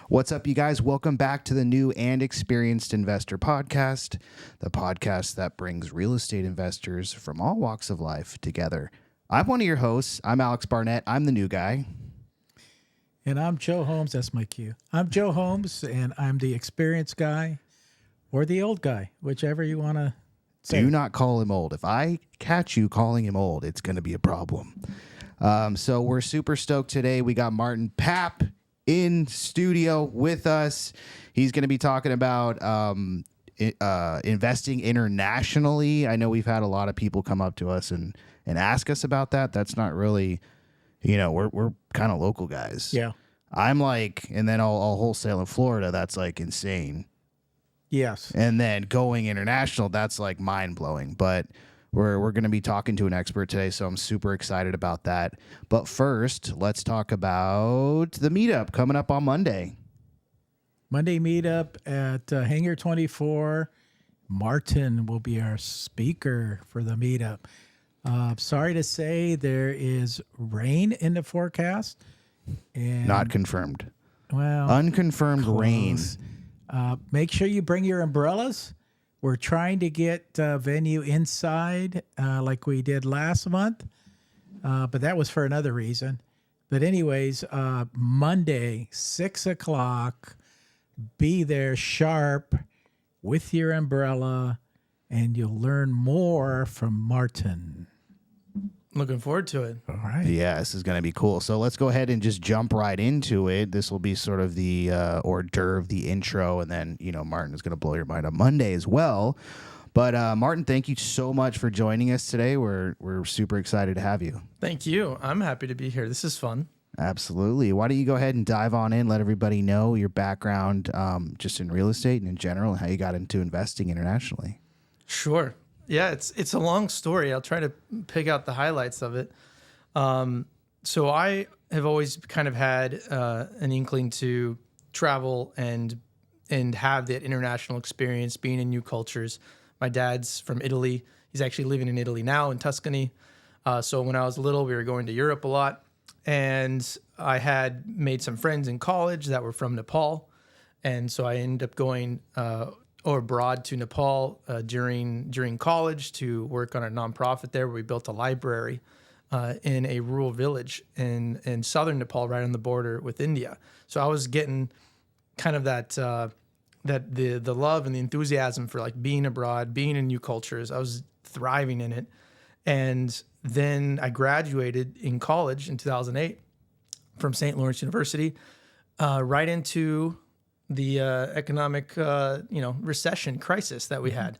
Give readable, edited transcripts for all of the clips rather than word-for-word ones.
What's up, you guys? Welcome back to the New and Experienced Investor Podcast, the podcast that brings real estate investors from all walks of life together. I'm one of your hosts. I'm Alex Barnett. I'm the new guy. And I'm Joe Holmes. That's my cue. I'm Joe Holmes, and I'm the experienced guy or the old guy, whichever you want to say. Do not call him old. If I catch you calling him old, it's going to be a problem. So we're super stoked today. We got Martin Papp in studio with us. He's going to be talking about investing internationally. I know we've had a lot of people come up to us and ask us about that. That's not really, we're kind of local guys. Yeah. I'm like, and then I'll wholesale in Florida. That's like insane. Yes. And then going international, that's like mind blowing. But we're going to be talking to an expert today, so I'm super excited about that. But first, let's talk about the meetup coming up on Monday. Monday meetup at Hangar 24. Martin will be our speaker for the meetup. Sorry to say there is rain in the forecast. And, Not confirmed. Well, Unconfirmed close. rain. Make sure you bring your umbrellas. We're trying to get venue inside like we did last month, but that was for another reason. But anyways, Monday, 6 o'clock, be there sharp with your umbrella, and you'll learn more from Martin. Looking forward to it. All right. Yeah, this is going to be cool. So let's go ahead and just jump right into it. This will be sort of the hors d'oeuvre, the intro, and then, Martin is going to blow your mind on Monday as well. But Martin, thank you so much for joining us today. We're super excited to have you. Thank you. I'm happy to be here. This is fun. Absolutely. Why don't you go ahead and dive on in, let everybody know your background just in real estate and in general, and how you got into investing internationally. Sure. Yeah, it's a long story. I'll try to pick out the highlights of it. So I have always kind of had an inkling to travel and have that international experience, being in new cultures. My dad's from Italy. He's actually living in Italy now, in Tuscany. So when I was little, we were going to Europe a lot. And I had made some friends in college that were from Nepal. And so I ended up going abroad to Nepal during college to work on a nonprofit there where we built a library in a rural village in southern Nepal, right on the border with India. So I was getting kind of that the love and the enthusiasm for like being abroad, being in new cultures. I was thriving in it. And then I graduated in college in 2008 from St. Lawrence University, right into the economic, recession crisis that we had.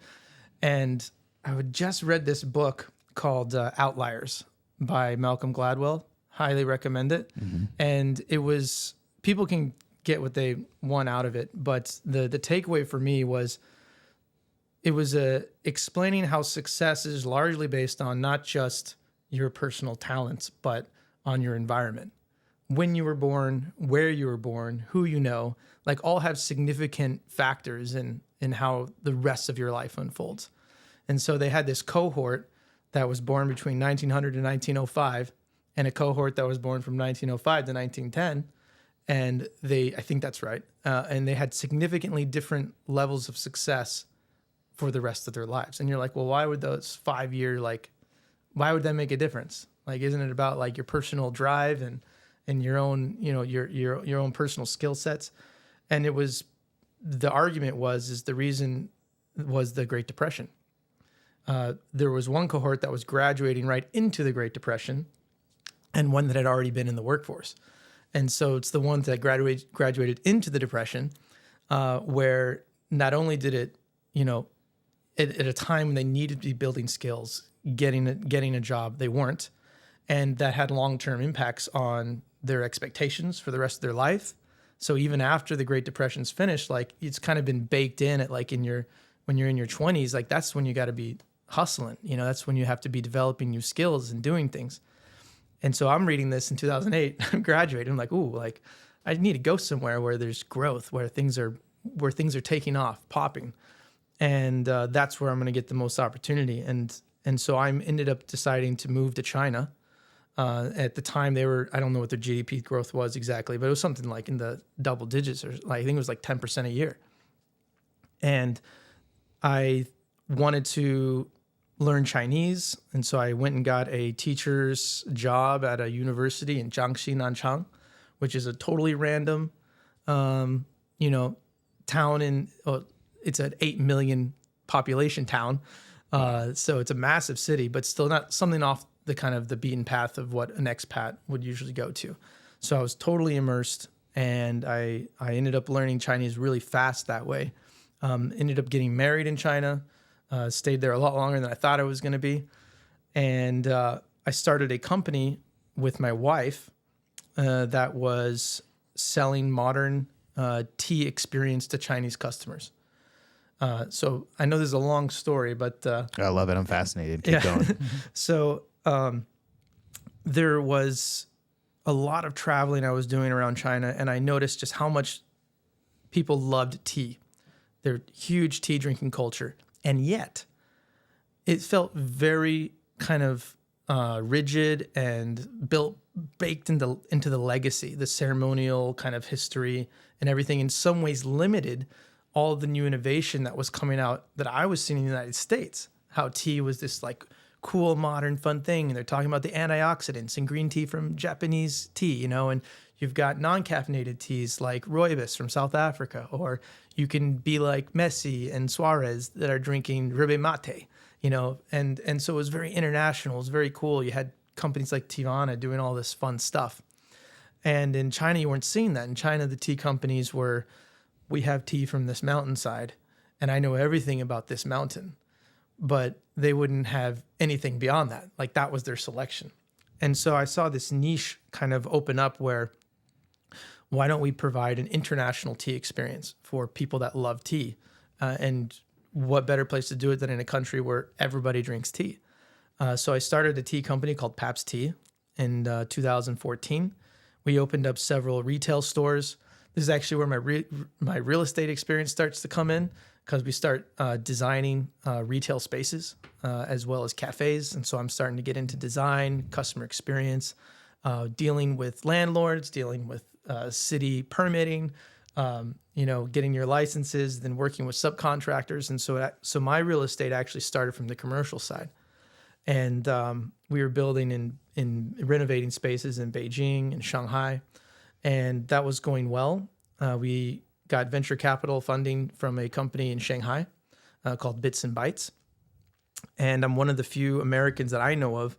And I had just read this book called Outliers by Malcolm Gladwell. Highly recommend it. Mm-hmm. And it was, people can get what they want out of it, but the takeaway for me was, it was explaining how success is largely based on not just your personal talents, but on your environment. When you were born, where you were born, who you know, like all have significant factors in how the rest of your life unfolds. And so they had this cohort that was born between 1900 and 1905, and a cohort that was born from 1905 to 1910. And I think that's right. And they had significantly different levels of success for the rest of their lives. And you're like, well, why would those 5-year, why would that make a difference? Like, isn't it about like your personal drive and your own, your own personal skill sets? And the argument was the reason was the Great Depression. There was one cohort that was graduating right into the Great Depression and one that had already been in the workforce. And so it's the ones that graduated into the Depression, where not only did it, at a time when they needed to be building skills, getting a job, they weren't. And that had long-term impacts on their expectations for the rest of their life. So even after the Great Depression's finished, like it's kind of been baked in at when you're in your 20s, like that's when you got to be hustling. That's when you have to be developing new skills and doing things. And so I'm reading this in 2008. I'm graduating. I'm like, ooh, like I need to go somewhere where there's growth, where things are taking off, popping. And that's where I'm going to get the most opportunity. And so I ended up deciding to move to China At the time, they were, I don't know what their GDP growth was exactly, but it was something like in the double digits, or like, I think it was like 10% a year. And I wanted to learn Chinese. And so I went and got a teacher's job at a university in Jiangxi, Nanchang, which is a totally random, town it's an 8 million population town. So it's a massive city, but still not something off the kind of the beaten path of what an expat would usually go to. So I was totally immersed, and I ended up learning Chinese really fast that way. Ended up getting married in China, stayed there a lot longer than I thought I was going to be. And I started a company with my wife that was selling modern tea experience to Chinese customers. So I know this is a long story, but I love it. I'm fascinated. Keep going. So there was a lot of traveling I was doing around China, and I noticed just how much people loved tea. They're huge tea drinking culture, and yet it felt very kind of rigid and baked into the legacy, the ceremonial kind of history and everything. In some ways, limited all the new innovation that was coming out that I was seeing in the United States. How tea was this like cool, modern, fun thing. And they're talking about the antioxidants and green tea from Japanese tea, and you've got non-caffeinated teas like rooibos from South Africa, or you can be like Messi and Suarez that are drinking yerba mate, and so it was very international. It was very cool. You had companies like Tivana doing all this fun stuff. And in China, you weren't seeing that. In China, the tea companies were, we have tea from this mountainside, and I know everything about this mountain. But they wouldn't have anything beyond that. Like that was their selection. And so I saw this niche kind of open up where, why don't we provide an international tea experience for people that love tea? And what better place to do it than in a country where everybody drinks tea? So I started a tea company called Papp's Tea in 2014. We opened up several retail stores. This is actually where my real estate experience starts to come in, because we start designing retail spaces as well as cafes. And so I'm starting to get into design, customer experience, dealing with landlords, dealing with city permitting, getting your licenses, then working with subcontractors. And so my real estate actually started from the commercial side. And we were building in renovating spaces in Beijing and Shanghai. And that was going well. We got venture capital funding from a company in Shanghai called Bits and Bytes. And I'm one of the few Americans that I know of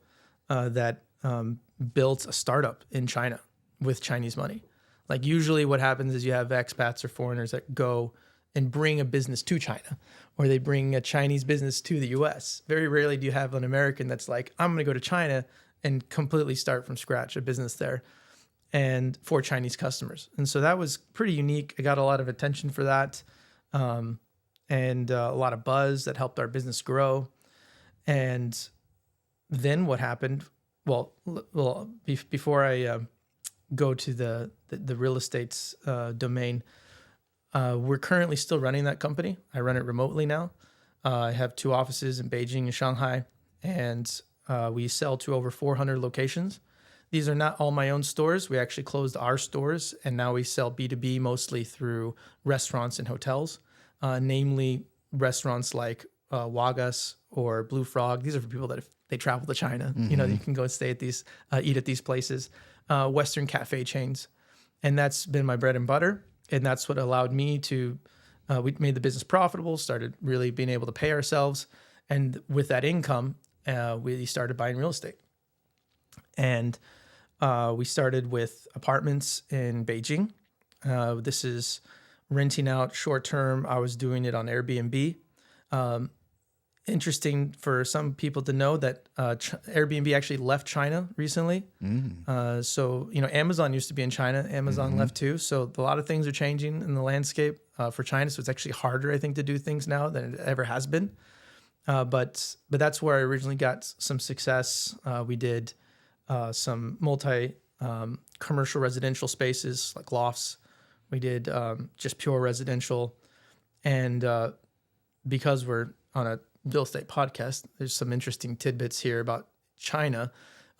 that built a startup in China with Chinese money. Like usually what happens is you have expats or foreigners that go and bring a business to China, or they bring a Chinese business to the US. Very rarely do you have an American that's like, I'm going to go to China and completely start from scratch a business there, and for Chinese customers. And so that was pretty unique. I got a lot of attention for that, and a lot of buzz that helped our business grow. And then what happened? Well, before I go to the real estate's domain, we're currently still running that company. I run it remotely now. I have 2 offices in Beijing and Shanghai, and we sell to over 400 locations. These are not all my own stores. We actually closed our stores, and now we sell B2B mostly through restaurants and hotels, namely restaurants like Wagas or Blue Frog. These are for people that if they travel to China, you can go and stay at these, eat at these places, Western cafe chains. And that's been my bread and butter. And that's what allowed me to, we made the business profitable, started really being able to pay ourselves. And with that income, we started buying real estate. And we started with apartments in Beijing. This is renting out short term. I was doing it on Airbnb. Interesting for some people to know that Airbnb actually left China recently. So, Amazon used to be in China. Amazon left too. So a lot of things are changing in the landscape for China. So it's actually harder, I think, to do things now than it ever has been. But that's where I originally got some success. We did some commercial residential spaces like lofts. We did just pure residential. And because we're on a real estate podcast, there's some interesting tidbits here about China.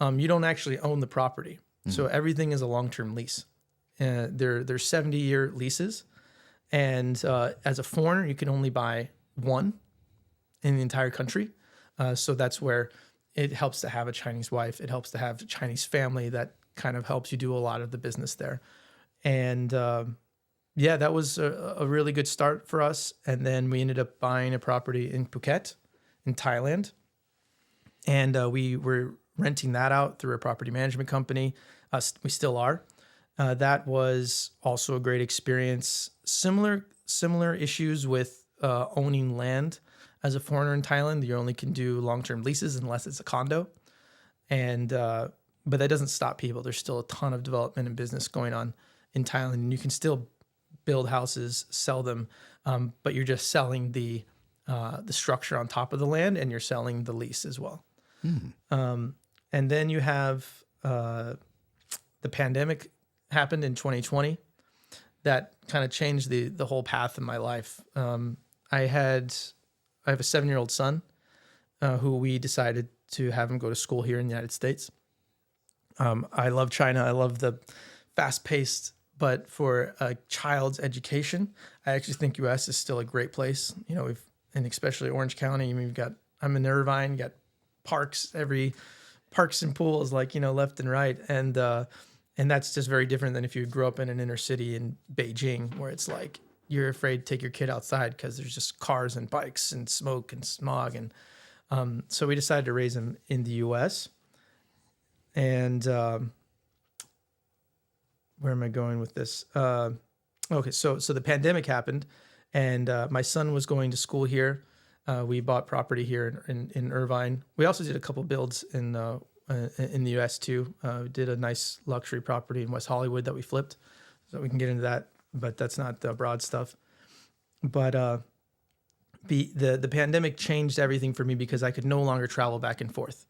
you don't actually own the property. So everything is a long-term lease. They're 70-year leases. And as a foreigner, you can only buy one in the entire country. So that's where it helps to have a Chinese wife. It helps to have a Chinese family that kind of helps you do a lot of the business there. And that was a really good start for us. And then we ended up buying a property in Phuket in Thailand. And we were renting that out through a property management company. We still are. That was also a great experience. Similar issues with owning land as a foreigner in Thailand. You only can do long-term leases unless it's a condo. And but that doesn't stop people. There's still a ton of development and business going on in Thailand. And you can still build houses, sell them, but you're just selling the structure on top of the land, and you're selling the lease as well. And then you have the pandemic happened in 2020. That kind of changed the whole path of my life. I have a 7-year-old son who we decided to have him go to school here in the United States. I love China. I love the fast-paced, but for a child's education, I actually think U.S. is still a great place. You know, and especially Orange County. I mean, I'm in Irvine. You got parks and pools left and right, and that's just very different than if you grew up in an inner city in Beijing, where it's like you're afraid to take your kid outside because there's just cars and bikes and smoke and smog. And so we decided to raise him in the U.S. And where am I going with this? Okay, so the pandemic happened, and my son was going to school here. We bought property here in Irvine. We also did a couple builds in the U.S. too. We did a nice luxury property in West Hollywood that we flipped, so we can get into that. But that's not the broad stuff. But the pandemic changed everything for me because I could no longer travel back and forth.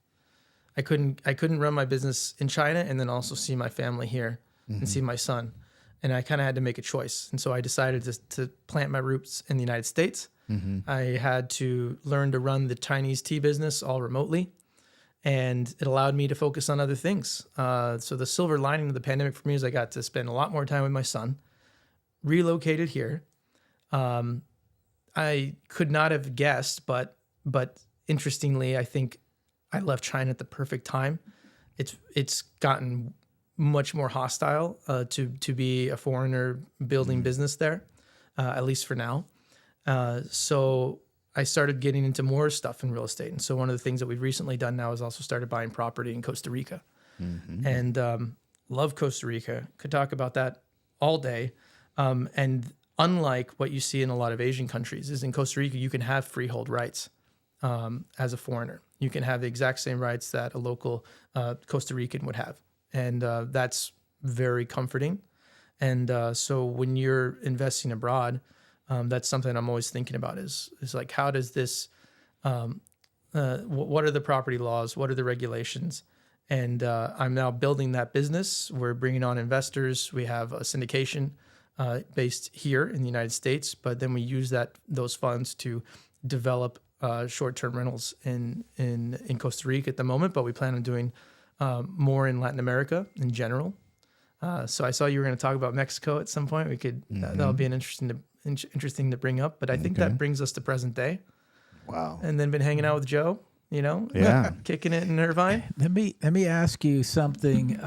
I couldn't run my business in China and then also see my family here and see my son. And I kind of had to make a choice. And so I decided to plant my roots in the United States. I had to learn to run the Chinese tea business all remotely. And it allowed me to focus on other things. So the silver lining of the pandemic for me is I got to spend a lot more time with my son, relocated here. I could not have guessed, but interestingly, I think I left China at the perfect time. It's gotten much more hostile to be a foreigner building business there, at least for now. So I started getting into more stuff in real estate. And so one of the things that we've recently done now is also started buying property in Costa Rica. And love Costa Rica. Could talk about that all day. And unlike what you see in a lot of Asian countries, is in Costa Rica, you can have freehold rights as a foreigner. You can have the exact same rights that a local Costa Rican would have. And that's very comforting. And so when you're investing abroad, that's something I'm always thinking about is like, how does this, what are the property laws? What are the regulations? And I'm now building that business. We're bringing on investors. We have a syndication based here in the United States, but then we use those funds to develop short-term rentals in Costa Rica at the moment, but we plan on doing more in Latin America in general. So I saw you were going to talk about Mexico at some point. We could that'll be an interesting to bring up, but I think that brings us to present day. Wow. And then been hanging out with Joe, Yeah. kicking it in Irvine. Let me ask you something.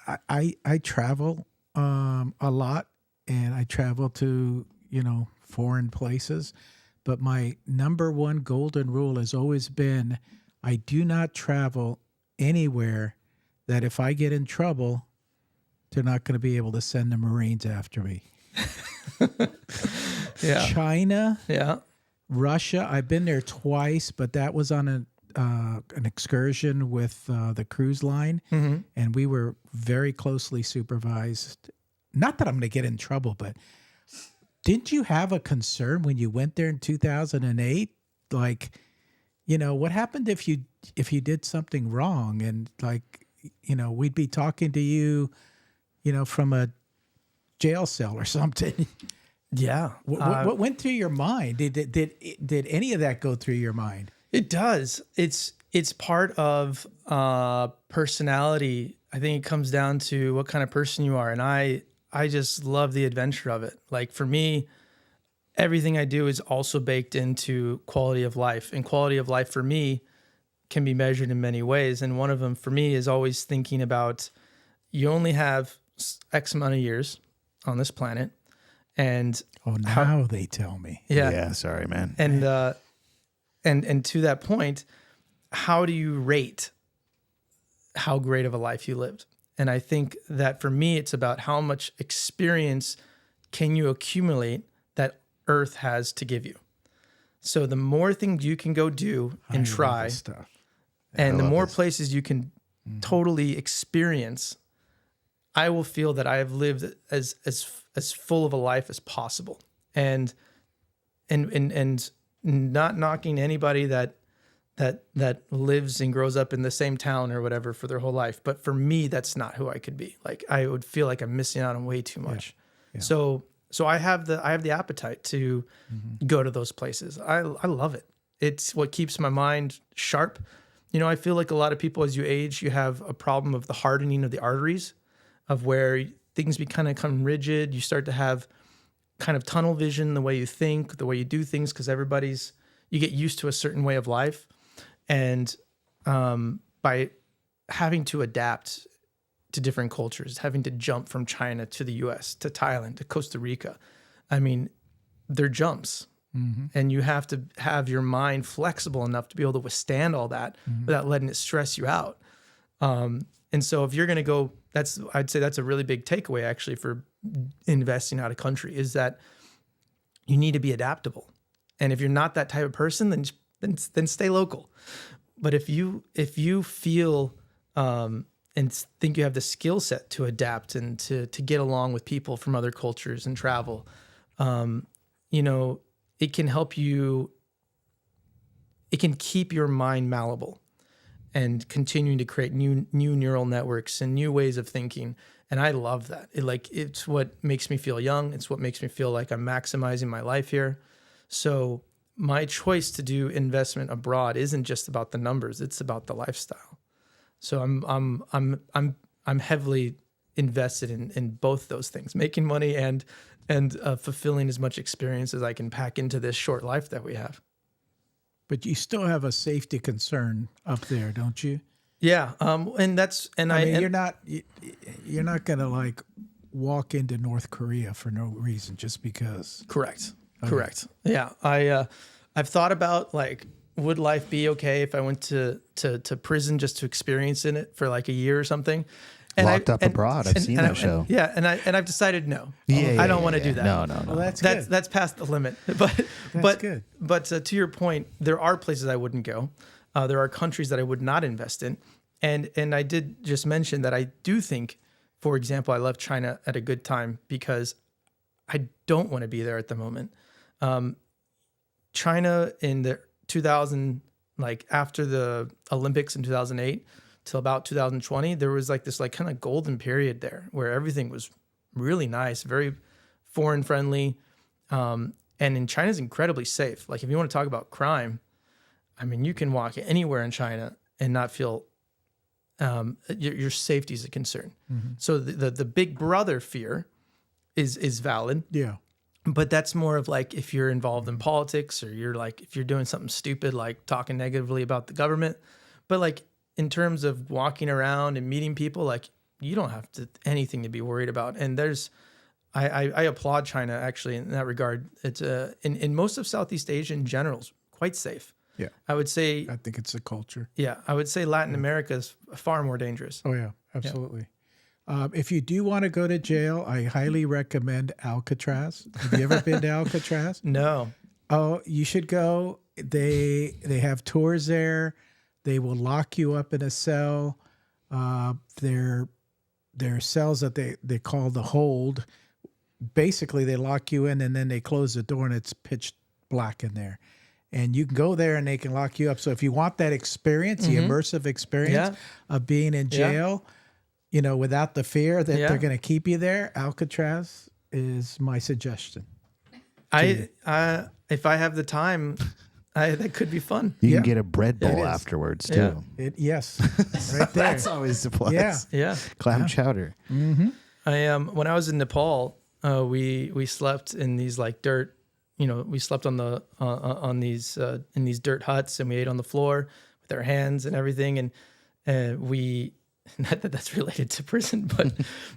I travel a lot, and I travel to foreign places, but my number one golden rule has always been I do not travel anywhere that if I get in trouble, they're not going to be able to send the Marines after me. Yeah. China, Yeah. Russia. I've been there twice, but that was on an excursion with the cruise line, and we were very closely supervised. Not that I'm going to get in trouble, but didn't you have a concern when you went there in 2008? Like, what happened if you did something wrong, and we'd be talking to you, from a jail cell or something. Yeah. What went through your mind? Did any of that go through your mind? It does. It's It's part of personality. I think it comes down to what kind of person you are. And I just love the adventure of it. Like for me, everything I do is also baked into quality of life. And quality of life for me can be measured in many ways. And one of them for me is always thinking about you only have X amount of years on this planet. And now they tell me. Yeah, sorry, man. And to that point, how do you rate how great of a life you lived? And I think that for me, it's about how much experience can you accumulate that Earth has to give you. So the more things you can go do and try, stuff. and the more places you can totally experience, I will feel that I have lived as full of a life as possible. And not knocking anybody that lives and grows up in the same town or whatever for their whole life. But for me, that's not who I could be. Like I would feel like I'm missing out on way too much. Yeah. So I have the appetite to go to those places. I love it. It's what keeps my mind sharp. You know, I feel like a lot of people as you age, you have a problem of the hardening of the arteries, of where things become rigid. You start to have kind of tunnel vision, the way you think, the way you do things, because you get used to a certain way of life. And by having to adapt to different cultures, having to jump from China to the US, to Thailand, to Costa Rica, I mean, they're jumps. And you have to have your mind flexible enough to be able to withstand all that without letting it stress you out. And so if you're going to go, I'd say that's a really big takeaway actually for investing out of country, is that you need to be adaptable. And if you're not that type of person, then stay local. But if you feel and think you have the skill set to adapt and to get along with people from other cultures and travel, you know, it can help you. It can keep your mind malleable and continuing to create new neural networks and new ways of thinking. And I love that. It's what makes me feel young. It's what makes me feel like I'm maximizing my life here. So my choice to do investment abroad isn't just about the numbers. It's about the lifestyle. So I'm heavily invested in both those things, making money and fulfilling as much experience as I can pack into this short life that we have. But you still have a safety concern up there, don't you? Yeah, you're not gonna like walk into North Korea for no reason just because. Correct. Okay. Correct. Yeah, I've thought about like, would life be okay if I went to prison just to experience in it for like a year or something? And Locked Up Abroad. I've seen that show. And I've decided no. I don't want to do that. No. Well, That's past the limit. But to your point, there are places I wouldn't go. There are countries that I would not invest in. And I did just mention that I do think, for example, I left China at a good time because I don't want to be there at the moment. China in the 2000, like after the Olympics in 2008 till about 2020, there was like this like kind of golden period there where everything was really nice, very foreign friendly. And in China's incredibly safe. Like if you want to talk about crime, I mean, you can walk anywhere in China and not feel your safety is a concern. Mm-hmm. So the big brother fear is valid. Yeah. But that's more of like if you're involved in politics or you're like, if you're doing something stupid, like talking negatively about the government. But like in terms of walking around and meeting people, like you don't have anything to be worried about. And I applaud China actually in that regard. It's in most of Southeast Asia in general is quite safe. Yeah. I would say. I think it's a culture. Yeah. I would say Latin America is far more dangerous. Oh yeah, absolutely. Yeah. If you do want to go to jail, I highly recommend Alcatraz. Have you ever been to Alcatraz? No. Oh, you should go. They have tours there. They will lock you up in a cell. They're cells that they call the hold. Basically, they lock you in and then they close the door and it's pitch black in there. And you can go there and they can lock you up. So if you want that experience, the immersive experience of being in jail, you know, without the fear that they're going to keep you there, Alcatraz is my suggestion. If I have the time, That could be fun. You Yeah. can get a bread It bowl is. afterwards Yeah. too. Yes, right there. That's always the plus. Yeah. Yeah. Clam chowder. I when I was in Nepal, we slept in these like dirt. We slept on the on these in these dirt huts, and we ate on the floor with our hands and everything. And we not that that's related to prison,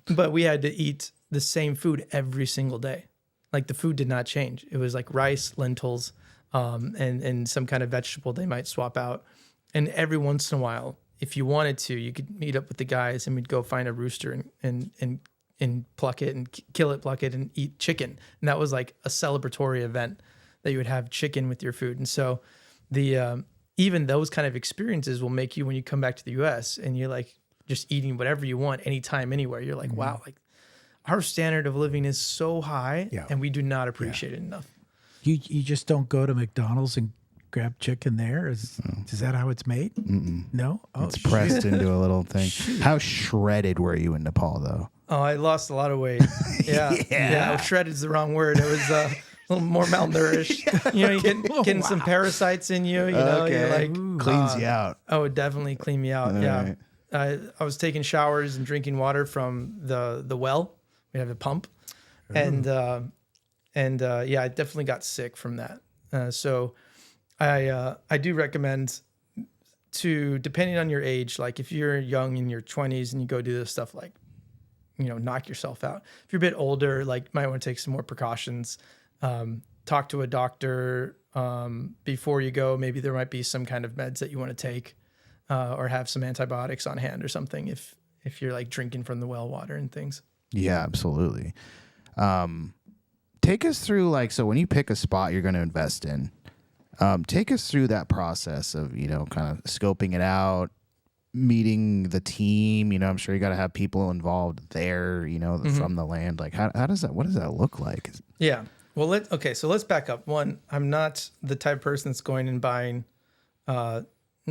but we had to eat the same food every single day. Like the food did not change. It was like rice, lentils, and some kind of vegetable they might swap out. And every once in a while, if you wanted to, you could meet up with the guys and we'd go find a rooster and pluck it and kill it, pluck it and eat chicken. And that was like a celebratory event that you would have chicken with your food. And so the even those kind of experiences will make you, when you come back to the US and you're like just eating whatever you want anytime, anywhere, you're like, wow, like our standard of living is so high and we do not appreciate it enough. You just don't go to McDonald's and grab chicken there? Is that how it's made? No? Oh, It's pressed into a little thing. How shredded were you in Nepal though? Oh, I lost a lot of weight. Yeah. Shredded is the wrong word. It was a little more malnourished. You're getting some parasites in you. You're like Cleans you out. Oh, it would definitely clean me out. All yeah. right. I was taking showers and drinking water from the well. We have a pump, and I definitely got sick from that. So I do recommend to, depending on your age, like if you're young in your 20s and you go do this stuff, like knock yourself out. If you're a bit older, like might want to take some more precautions. Talk to a doctor before you go. Maybe there might be some kind of meds that you want to take, or have some antibiotics on hand or something if you're like drinking from the well water and things. Yeah, absolutely. Take us through so when you pick a spot you're going to invest in, take us through that process of, kind of scoping it out, meeting the team. I'm sure you got to have people involved there, from the land. Like what does that look like? Yeah. Well, so let's back up. One, I'm not the type of person that's going and buying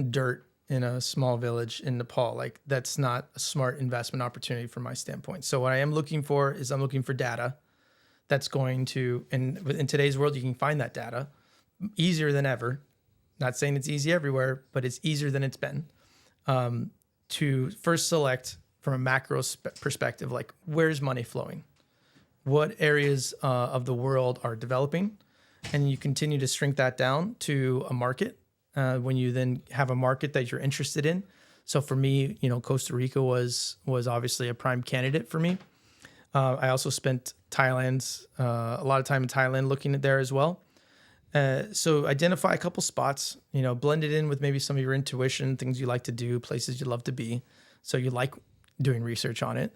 dirt in a small village in Nepal. Like that's not a smart investment opportunity from my standpoint. So what I am looking for is I'm looking for data that's going to, and in today's world, you can find that data easier than ever. Not saying it's easy everywhere, but it's easier than it's been, to first select from a macro perspective, like where's money flowing? What areas of the world are developing? And you continue to shrink that down to a market. When you then have a market that you're interested in. So for me, Costa Rica was obviously a prime candidate for me. I also spent a lot of time in Thailand looking at there as well. So identify a couple spots, blend it in with maybe some of your intuition, things you like to do, places you love to be. So you like doing research on it.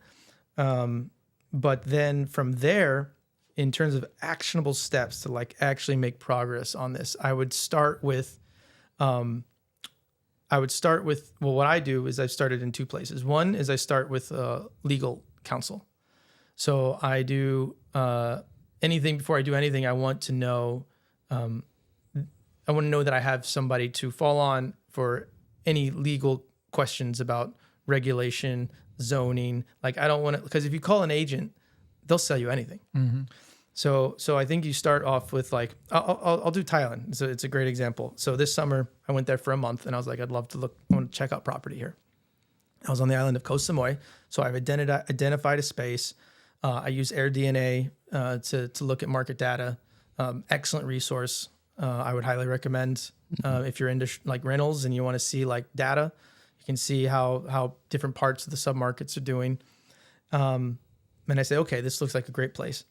But then from there, in terms of actionable steps to actually make progress on this, I would start with, what I do is I've started in two places. One is I start with legal counsel. So I do anything before I do anything. I want to know that I have somebody to fall on for any legal questions about regulation, zoning. Like I don't want to, because if you call an agent, they'll sell you anything. Mm-hmm. So I think you start off with I'll do Thailand. So it's a great example. So this summer I went there for a month and I was like, I want to check out property here. I was on the island of Koh Samui. So I've identified a space. I use AirDNA to look at market data. Excellent resource. I would highly recommend if you're into rentals and you want to see data. You can see how different parts of the submarkets are doing. And I say, okay, this looks like a great place.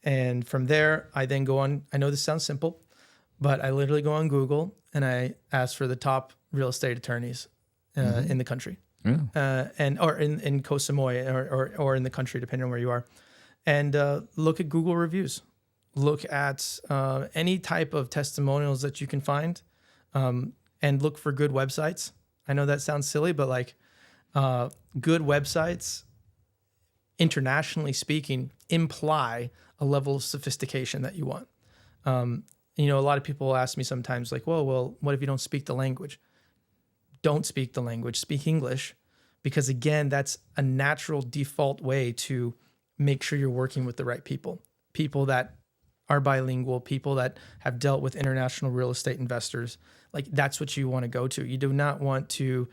And from there, I then go on. I know this sounds simple, but I literally go on Google and I ask for the top real estate attorneys in the country, or in Koh Samui or in the country, depending on where you are, and look at Google reviews. Look at any type of testimonials that you can find, and look for good websites. I know that sounds silly, but good websites, internationally speaking, imply a level of sophistication that you want. A lot of people ask me sometimes well, what if you don't speak the language? Don't speak the language, speak English, because again, that's a natural default way to make sure you're working with the right people that are bilingual, people that have dealt with international real estate investors. Like that's what you want to go to. You do not want to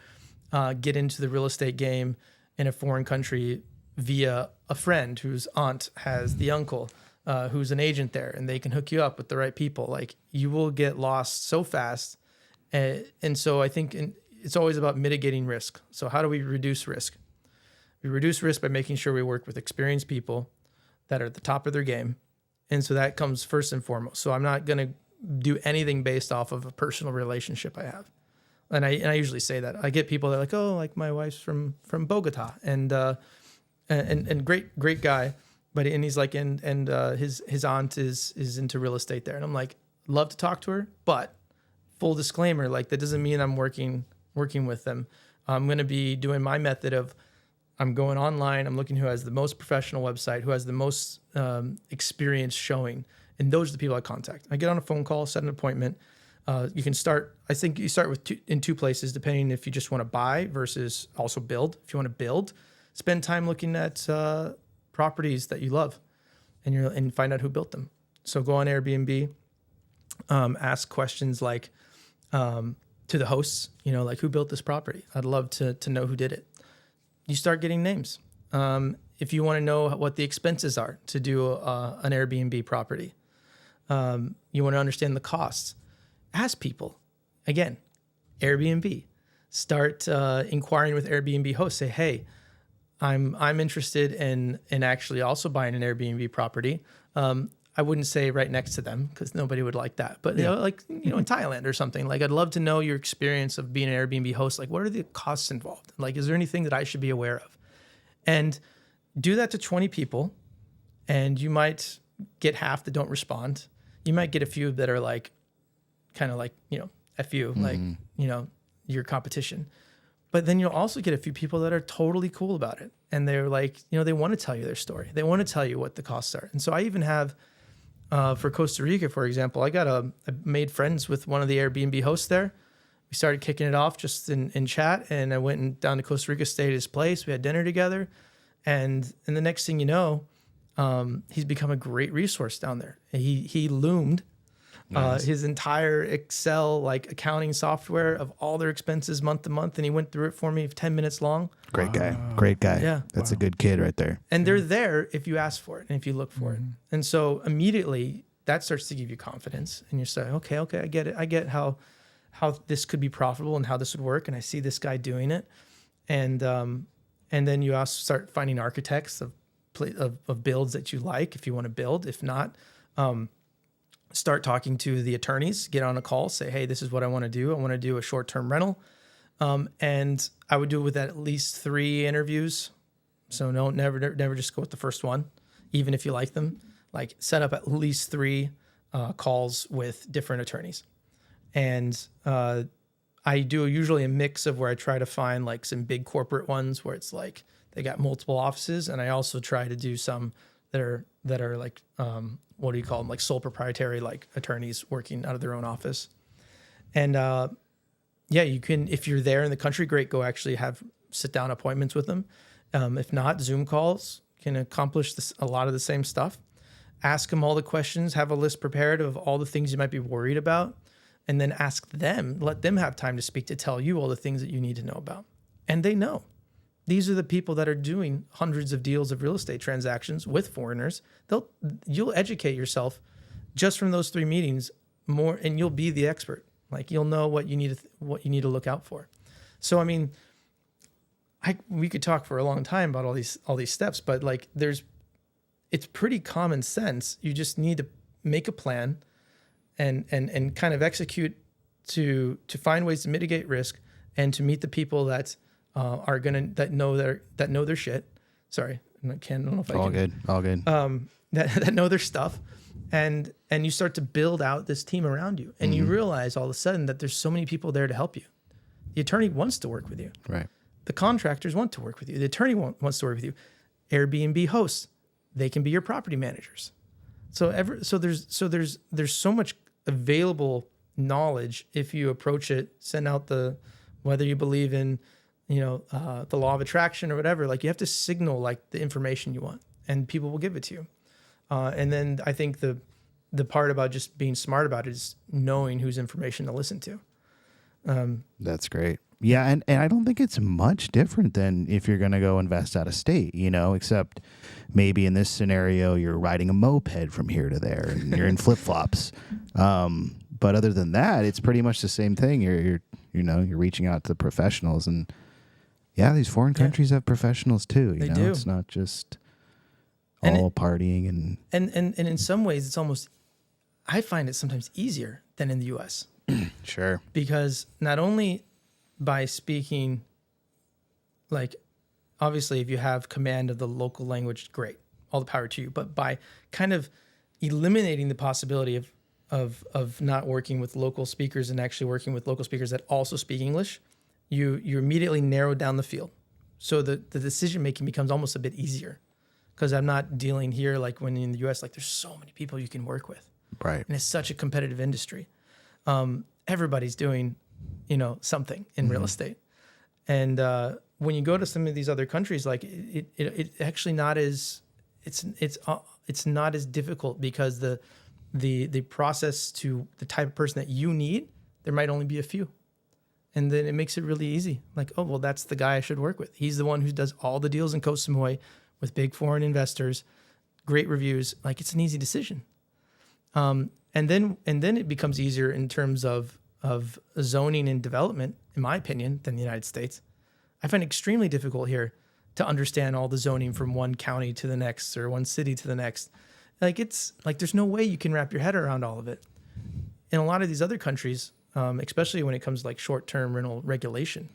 get into the real estate game in a foreign country via a friend whose aunt has the uncle who's an agent there, and they can hook you up with the right people. Like you will get lost so fast. And so I think it's always about mitigating risk. So how do we reduce risk? We reduce risk by making sure we work with experienced people that are at the top of their game. And so that comes first and foremost. So I'm not going to do anything based off of a personal relationship I have. And I usually say that. I get people that are like, oh, like my wife's from Bogota, and great guy, but he's like, and his aunt is into real estate there, and I'm like, love to talk to her, but full disclaimer, like that doesn't mean I'm working with them. I'm going to be doing my method of, I'm going online, I'm looking who has the most professional website, who has the most experience showing, and those are the people I contact. I get on a phone call, set an appointment. You can start, I think you start with two places, depending if you just want to buy versus also build. If you want to build, spend time looking at properties that you love and find out who built them. So go on Airbnb, ask questions like to the hosts, like who built this property? I'd love to know who did it. You start getting names. If you want to know what the expenses are to do an Airbnb property, you want to understand the costs. Ask people. Again, Airbnb. Start inquiring with Airbnb hosts. Say, hey, I'm interested in actually also buying an Airbnb property. I wouldn't say right next to them because nobody would like that. But in Thailand or something. Like, I'd love to know your experience of being an Airbnb host. Like, what are the costs involved? Like, is there anything that I should be aware of? And do that to 20 people, and you might get half that don't respond. You might get a few that are like, kind of like, F you, like, your competition. But then you'll also get a few people that are totally cool about it. And they're like, they want to tell you their story. They want to tell you what the costs are. And so I even have, for Costa Rica, for example, I made friends with one of the Airbnb hosts there. We started kicking it off just in chat. And I went down to Costa Rica, stayed at his place. We had dinner together. And the next thing you know, he's become a great resource down there. He loomed. Nice. His entire Excel accounting software of all their expenses month to month, and he went through it for me 10 minutes long. Great guy. Yeah, that's a good kid right there. And they're there if you ask for it and if you look for it. And so immediately that starts to give you confidence, and you say, okay, I get it. I get how this could be profitable and how this would work, and I see this guy doing it. And then you also start finding architects of builds that you like if you want to build. If not, start talking to the attorneys, get on a call, say, hey, this is what I want to do. I want to do a short-term rental. And I would do it with at least 3 interviews. So never just go with the first one, even if you like them. Like, set up at least 3 calls with different attorneys. And I do usually a mix of where I try to find like some big corporate ones where it's like they got multiple offices. And I also try to do some that are like, what do you call them? Like sole proprietary, like attorneys working out of their own office. And you can, if you're there in the country, great, go actually have sit down appointments with them. If not, Zoom calls can accomplish a lot of the same stuff. Ask them all the questions, have a list prepared of all the things you might be worried about, and then ask them, let them have time to speak to tell you all the things that you need to know about. And they know. These are the people that are doing hundreds of deals of real estate transactions with foreigners. You'll educate yourself just from those 3 meetings more, and you'll be the expert. Like, you'll know what you need to look out for. So, I mean, we could talk for a long time about all these steps, but like, it's pretty common sense. You just need to make a plan and kind of execute to find ways to mitigate risk and to meet the people that know their shit. Sorry, I don't know if I can. All good. That know their stuff, and you start to build out this team around you, and you realize all of a sudden that there's so many people there to help you. The attorney wants to work with you. Right. The contractors want to work with you. The attorney wants to work with you. Airbnb hosts, they can be your property managers. So there's so much available knowledge if you approach it. Send out whether you believe in the law of attraction or whatever, like, you have to signal like the information you want, and people will give it to you. And then I think the the part about just being smart about it is knowing whose information to listen to. That's great. Yeah, and I don't think it's much different than if you're going to go invest out of state, except maybe in this scenario you're riding a moped from here to there and you're in flip-flops. But other than that, it's pretty much the same thing. You're reaching out to professionals, and yeah, these foreign countries have professionals too. They do. It's not just all partying and in some ways it's almost, I find it sometimes easier than in the US. Sure. Because not only by speaking, like, obviously if you have command of the local language, great, all the power to you. But by kind of eliminating the possibility of not working with local speakers and actually working with local speakers that also speak English, you immediately narrow down the field. So the decision making becomes almost a bit easier, because I'm not dealing here like when in the US, like there's so many people you can work with. Right. And it's such a competitive industry. Everybody's doing, something in real estate. And when you go to some of these other countries, like it actually not as, it's not as difficult, because the process to the type of person that you need, there might only be a few. And then it makes it really easy. Like, oh, well, that's the guy I should work with. He's the one who does all the deals in Koh Samui with big foreign investors, great reviews. Like, it's an easy decision. And then it becomes easier in terms of zoning and development, in my opinion, than the United States. I find it extremely difficult here to understand all the zoning from one county to the next or one city to the next. Like, it's like there's no way you can wrap your head around all of it. In a lot of these other countries, especially when it comes to like short-term rental regulation,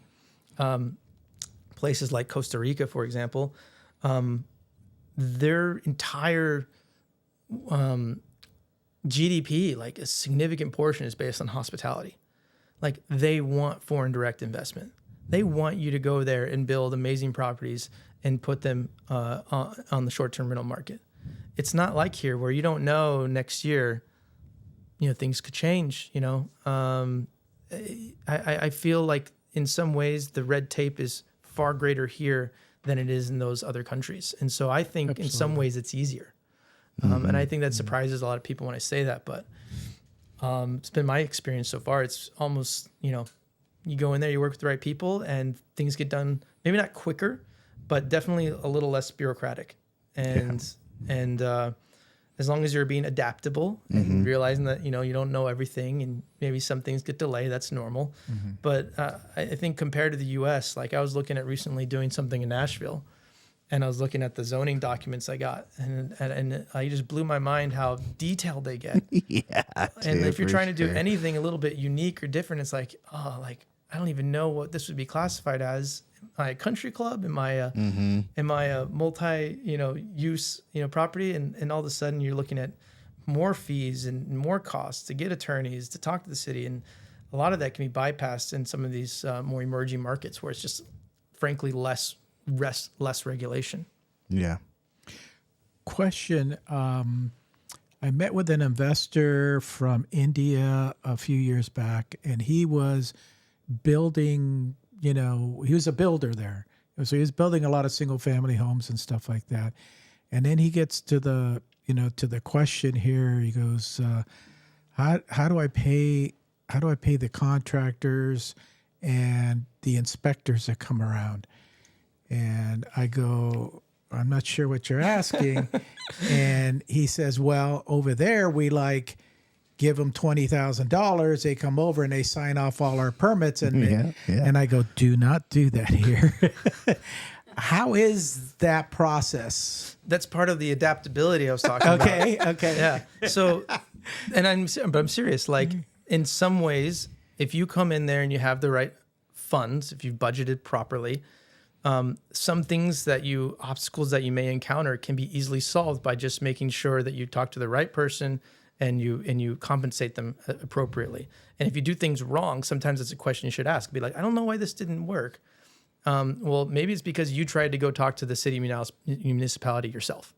places like Costa Rica, for example, their entire GDP, like a significant portion, is based on hospitality. Like, they want foreign direct investment. They want you to go there and build amazing properties and put them on the short-term rental market. It's not like here where you don't know next year, things could change. I feel like in some ways the red tape is far greater here than it is in those other countries. And so I think in some ways it's easier. And I think that surprises a lot of people when I say that, but it's been my experience so far. It's almost, you go in there, you work with the right people, and things get done, maybe not quicker, but definitely a little less bureaucratic. And as long as you're being adaptable and realizing that, you don't know everything, and maybe some things get delayed, that's normal. But I think compared to the US, like I was looking at recently doing something in Nashville, and I was looking at the zoning documents I got, and I just blew my mind how detailed they get. Yeah. And if you're trying to do anything a little bit unique or different, it's like, I don't even know what this would be classified as. My country club, in my multi use property, and all of a sudden you're looking at more fees and more costs to get attorneys to talk to the city, and a lot of that can be bypassed in some of these more emerging markets where it's just frankly less regulation. Yeah. Question. I met with an investor from India a few years back, and he was building, he was a builder there. So he was building a lot of single family homes and stuff like that. And then he gets to the, to the question here. He goes, how do I pay the contractors and the inspectors that come around? And I go, I'm not sure what you're asking. And he says, well, over there, we give them $20,000. They come over and they sign off all our permits. And and I go, do not do that here. How is that process? That's part of the adaptability I was talking about. Okay. Yeah. So, but I'm serious. Like, in some ways, if you come in there and you have the right funds, if you've budgeted properly, some obstacles that you may encounter can be easily solved by just making sure that you talk to the right person and you compensate them appropriately. And if you do things wrong, sometimes it's a question you should ask. Be like, I don't know why this didn't work. Well, maybe it's because you tried to go talk to the city municipality yourself.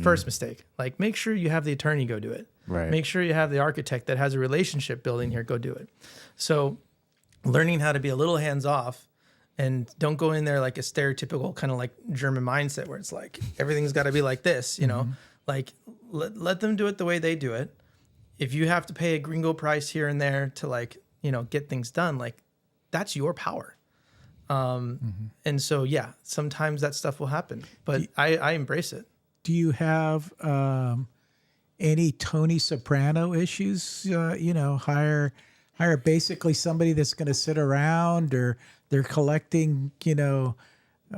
First mistake. Like, make sure you have the attorney go do it. Right. Make sure you have the architect that has a relationship building here go do it. So learning how to be a little hands-off, and don't go in there like a stereotypical kind of like German mindset where it's like everything's got to be like this, like let them do it the way they do it. if you have to pay a gringo price here and there to like, get things done, like that's your power. And so, yeah, sometimes that stuff will happen, but I embrace it. Do you have any Tony Soprano issues? Hire basically somebody that's going to sit around, or they're collecting,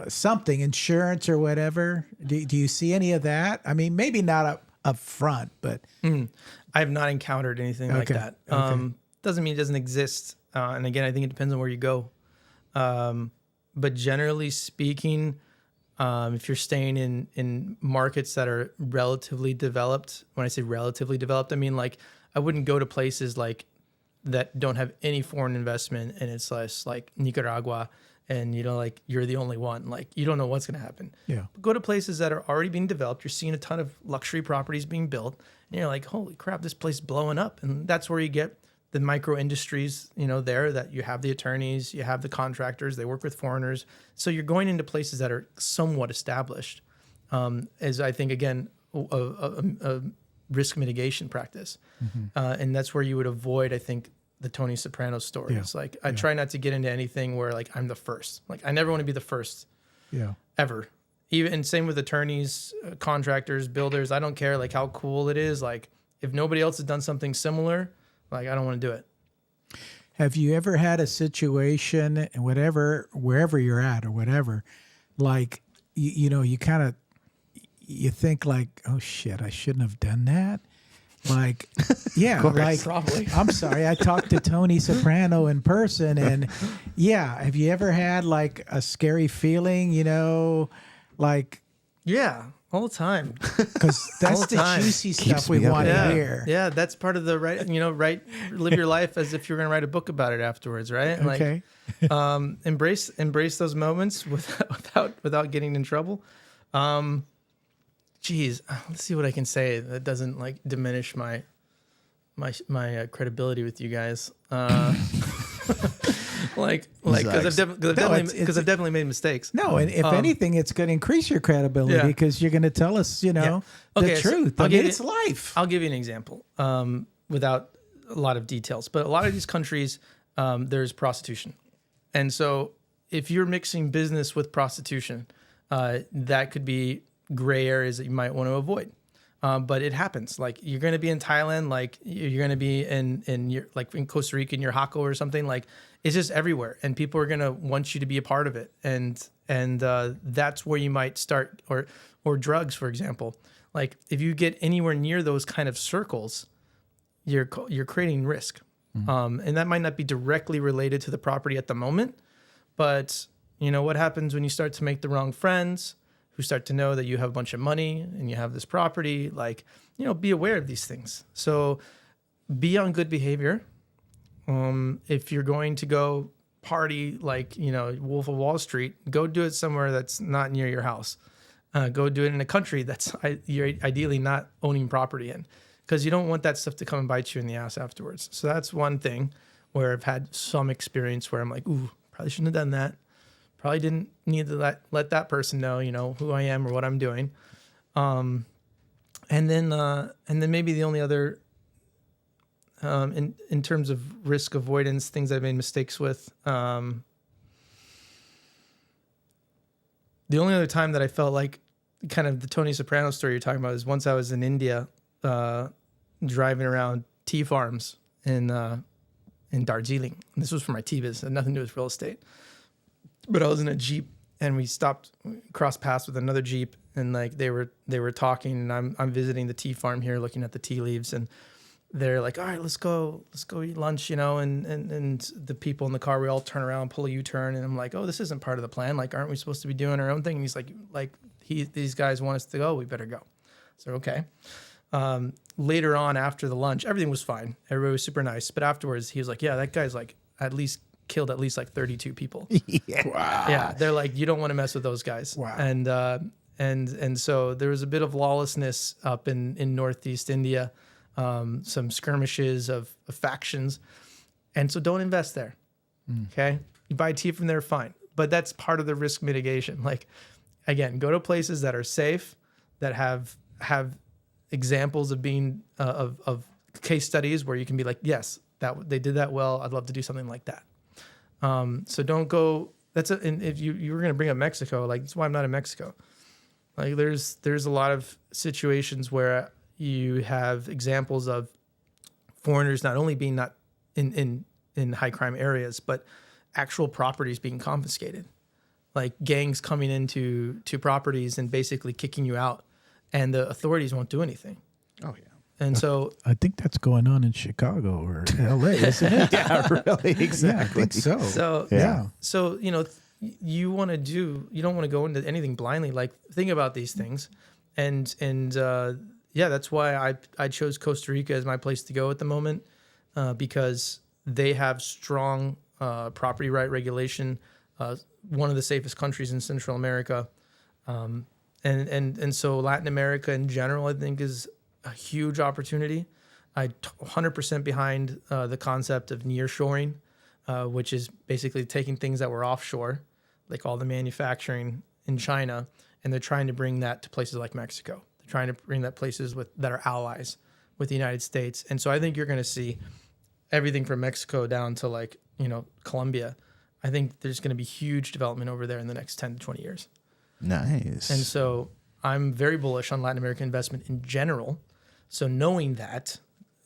something, insurance or whatever. Do you see any of that? I mean, maybe not up front, but I have not encountered anything like that. Doesn't mean it doesn't exist. And again, I think it depends on where you go. But generally speaking, if you're staying in markets that are relatively developed, when I say relatively developed, I mean like I wouldn't go to places like that don't have any foreign investment, and it's less like Nicaragua, and like you're the only one. Like you don't know what's going to happen. Yeah. But go to places that are already being developed. You're seeing a ton of luxury properties being built, and you're like, holy crap, this place is blowing up. And that's where you get the micro industries, there, that you have the attorneys, you have the contractors, they work with foreigners. So you're going into places that are somewhat established, as I think, again, a risk mitigation practice. And that's where you would avoid, I think, the Tony Soprano story. It's like, I try not to get into anything where like I'm the first. Like I never want to be the first ever. Even same with attorneys, contractors, builders. I don't care like how cool it is. Like if nobody else has done something similar, like I don't want to do it. Have you ever had a situation, wherever you're at or whatever, like, you kind of, you think like, oh shit, I shouldn't have done that. Like, yeah, like, probably. I'm sorry. I talked to Tony Soprano in person, and yeah. Have you ever had like a scary feeling, like, yeah, all the time. Because that's the juicy stuff we want to hear. Yeah, that's part of the live your life as if you're going to write a book about it afterwards, right? Okay. Like, embrace those moments without getting in trouble. Let's see what I can say that doesn't like diminish my credibility with you guys. Because I've definitely made mistakes. No, and if anything, it's going to increase your credibility because you're going to tell us, the truth. It's life. I'll give you an example without a lot of details. But a lot of these countries, there's prostitution. And so if you're mixing business with prostitution, that could be gray areas that you might want to avoid. But it happens. Like you're going to be in Thailand, like you're going to be in Costa Rica in your hako or something. Like it's just everywhere, and people are going to want you to be a part of it. And that's where you might start, or drugs, for example. Like if you get anywhere near those kind of circles, you're creating risk. And that might not be directly related to the property at the moment, but what happens when you start to make the wrong friends, who start to know that you have a bunch of money and you have this property, like, be aware of these things. So be on good behavior. If you're going to go party, like, Wolf of Wall Street, go do it somewhere that's not near your house. Go do it in a country that's you're ideally not owning property in, because you don't want that stuff to come and bite you in the ass afterwards. So that's one thing where I've had some experience where I'm like, ooh, probably shouldn't have done that. Probably didn't need to let that person know, who I am or what I'm doing. And then maybe the only other, in terms of risk avoidance, things I've made mistakes with. The only other time that I felt like kind of the Tony Soprano story you're talking about is once I was in India, driving around tea farms in Darjeeling. And this was for my tea business, it had nothing to do with real estate. But I was in a Jeep, and we crossed paths with another Jeep, and like they were talking, and I'm visiting the tea farm here, looking at the tea leaves, and they're like, all right, let's go eat lunch, and the people in the car, we all turn around, pull a U-turn, and I'm like, oh, this isn't part of the plan. Like, aren't we supposed to be doing our own thing? And he's like these guys want us to go, we better go. So okay. Later on, after the lunch, everything was fine. Everybody was super nice, but afterwards, he was like, yeah, that guy's like killed at least like 32 people. Yeah. Wow. Yeah. They're like, you don't want to mess with those guys. Wow. And so there was a bit of lawlessness up in Northeast India, some skirmishes of factions. And so don't invest there. Okay. You buy tea from there, fine. But that's part of the risk mitigation. Like, again, go to places that are safe, that have examples of being, of case studies where you can be like, yes, that they did that well. I'd love to do something like that. So don't go. And if you were going to bring up Mexico, like that's why I'm not in Mexico. Like there's a lot of situations where you have examples of foreigners not only being not in high crime areas, but actual properties being confiscated, like gangs coming into properties and basically kicking you out, and the authorities won't do anything. Oh yeah. And so I think that's going on in Chicago or LA, isn't it? Yeah, really, exactly. Yeah, I think so. So yeah. So, you don't want to go into anything blindly. Like think about these things. And that's why I chose Costa Rica as my place to go at the moment, because they have strong property right regulation, one of the safest countries in Central America. And so Latin America in general, I think, is a huge opportunity. I 100% behind the concept of nearshoring, which is basically taking things that were offshore, like all the manufacturing in China, and they're trying to bring that to places like Mexico. They're trying to bring that places that are allies with the United States. And so I think you're going to see everything from Mexico down to like, Colombia. I think there's going to be huge development over there in the next 10 to 20 years. Nice. And so I'm very bullish on Latin American investment in general. So knowing that,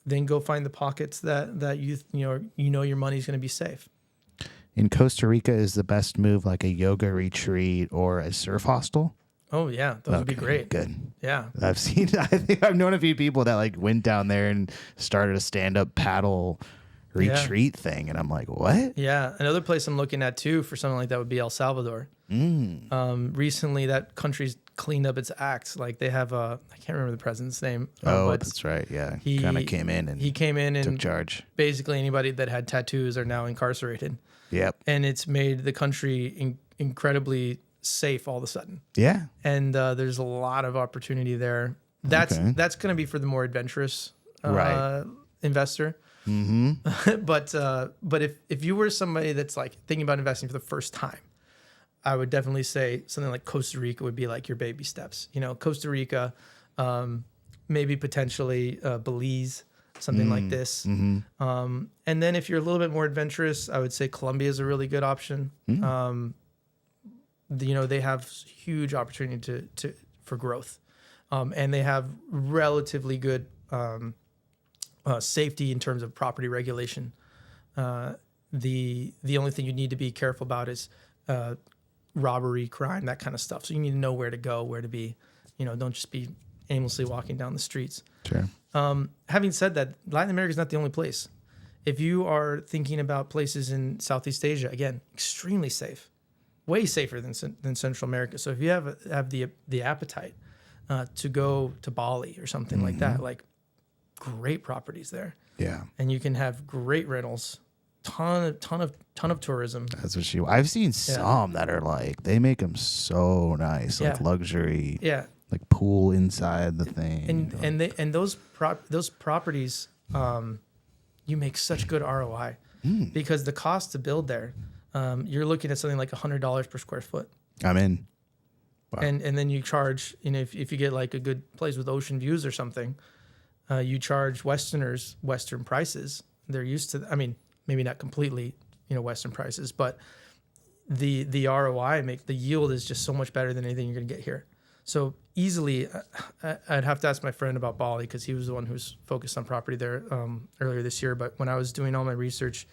then go find the pockets that your money's going to be safe. In Costa Rica, is the best move like a yoga retreat or a surf hostel? Oh yeah, those would be great. Good. Yeah. I think I've known a few people that like went down there and started a stand-up paddle retreat thing, and I'm like, what? Yeah. Another place I'm looking at too for something like that would be El Salvador. Recently, that country's cleaned up its acts. Like they have I can't remember the president's name. But that's right. Yeah, he kind of came in and took charge. Basically, anybody that had tattoos are now incarcerated. Yep. And it's made the country incredibly safe all of a sudden. Yeah. And there's a lot of opportunity there. That's going to be for the more adventurous investor. Mm-hmm. But if you were somebody that's like thinking about investing for the first time, I would definitely say something like Costa Rica would be like your baby steps. Costa Rica, maybe potentially Belize, something like this. Mm-hmm. And then if you're a little bit more adventurous, I would say Colombia is a really good option. Mm-hmm. They have huge opportunity for growth, and they have relatively good safety in terms of property regulation. The only thing you need to be careful about is robbery, crime, that kind of stuff. So you need to know where to go, where to be. Don't just be aimlessly walking down the streets. Sure. Having said that, Latin America is not the only place. If you are thinking about places in Southeast Asia, again, extremely safe, way safer than Central America. So if you have the appetite to go to Bali or something like that, like great properties there. Yeah. And you can have great rentals, ton of tourism. That's what I've seen some that are like, they make them so nice, like luxury. Yeah. Like pool inside the thing. And those properties, you make such good ROI because the cost to build there, you're looking at something like $100 per square foot. I'm in. Wow. And then you charge, if you get like a good place with ocean views or something, you charge Westerners Western prices. They're used to, maybe not completely, Western prices, but the ROI the yield is just so much better than anything you're going to get here. So easily, I'd have to ask my friend about Bali because he was the one who was focused on property there earlier this year. But when I was doing all my research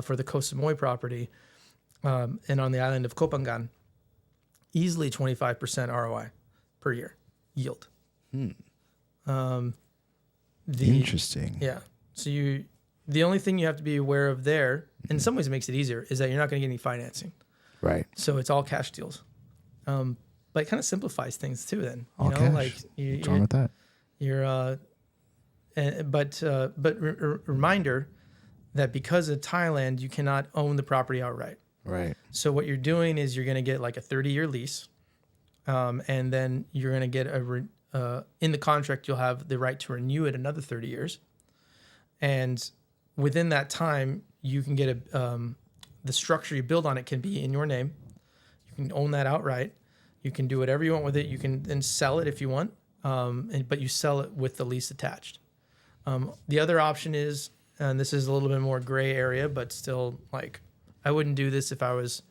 for the Koh Samui property and on the island of Kopangan, easily 25% ROI per year yield. Interesting. Yeah. So the only thing you have to be aware of there, in some ways it makes it easier, is that you're not going to get any financing. Right. So it's all cash deals. But it kind of simplifies things too. Then cash. What's wrong with that? Reminder that because of Thailand, you cannot own the property outright. Right. So what you're doing is you're going to get like a 30-year lease, and then you're going to get in the contract you'll have the right to renew it another 30 years, and within that time you can get the structure you build on it can be in your name. You can own that outright. You can do whatever you want with it. You can then sell it if you want, but you sell it with the lease attached. The other option is, and this is a little bit more gray area, but still, like, I wouldn't do this if I was,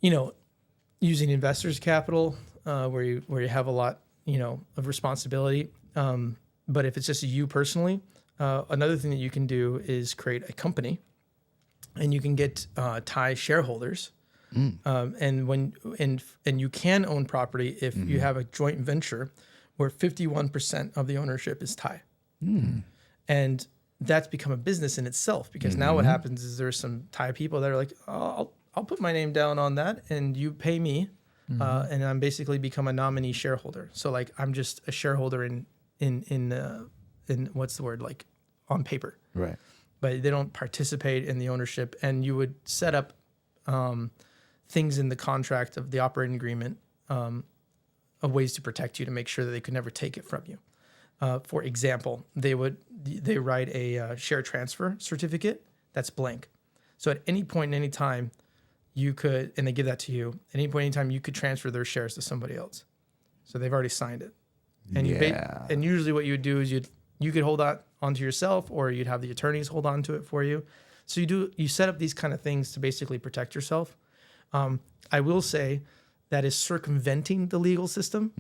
using investors' capital, where you have a lot, of responsibility. But if it's just you personally, another thing that you can do is create a company, and you can get Thai shareholders. And you can own property if you have a joint venture where 51% of the ownership is Thai. And that's become a business in itself, because now what happens is there's some Thai people that are like, oh, I'll put my name down on that and you pay me. And I'm basically become a nominee shareholder. So like, I'm just a shareholder in what's the word? Like on paper. Right. But they don't participate in the ownership. And you would set up things in the contract of the operating agreement of ways to protect you to make sure that they could never take it from you. For example, they write a share transfer certificate that's blank. So at any point in any time, you could, and they give that to you, at any point in any time, you could transfer their shares to somebody else. So they've already signed it. And and usually what you would do is you could hold that onto yourself, or you'd have the attorneys hold on to it for you. So you set up these kind of things to basically protect yourself. I will say that is circumventing the legal system.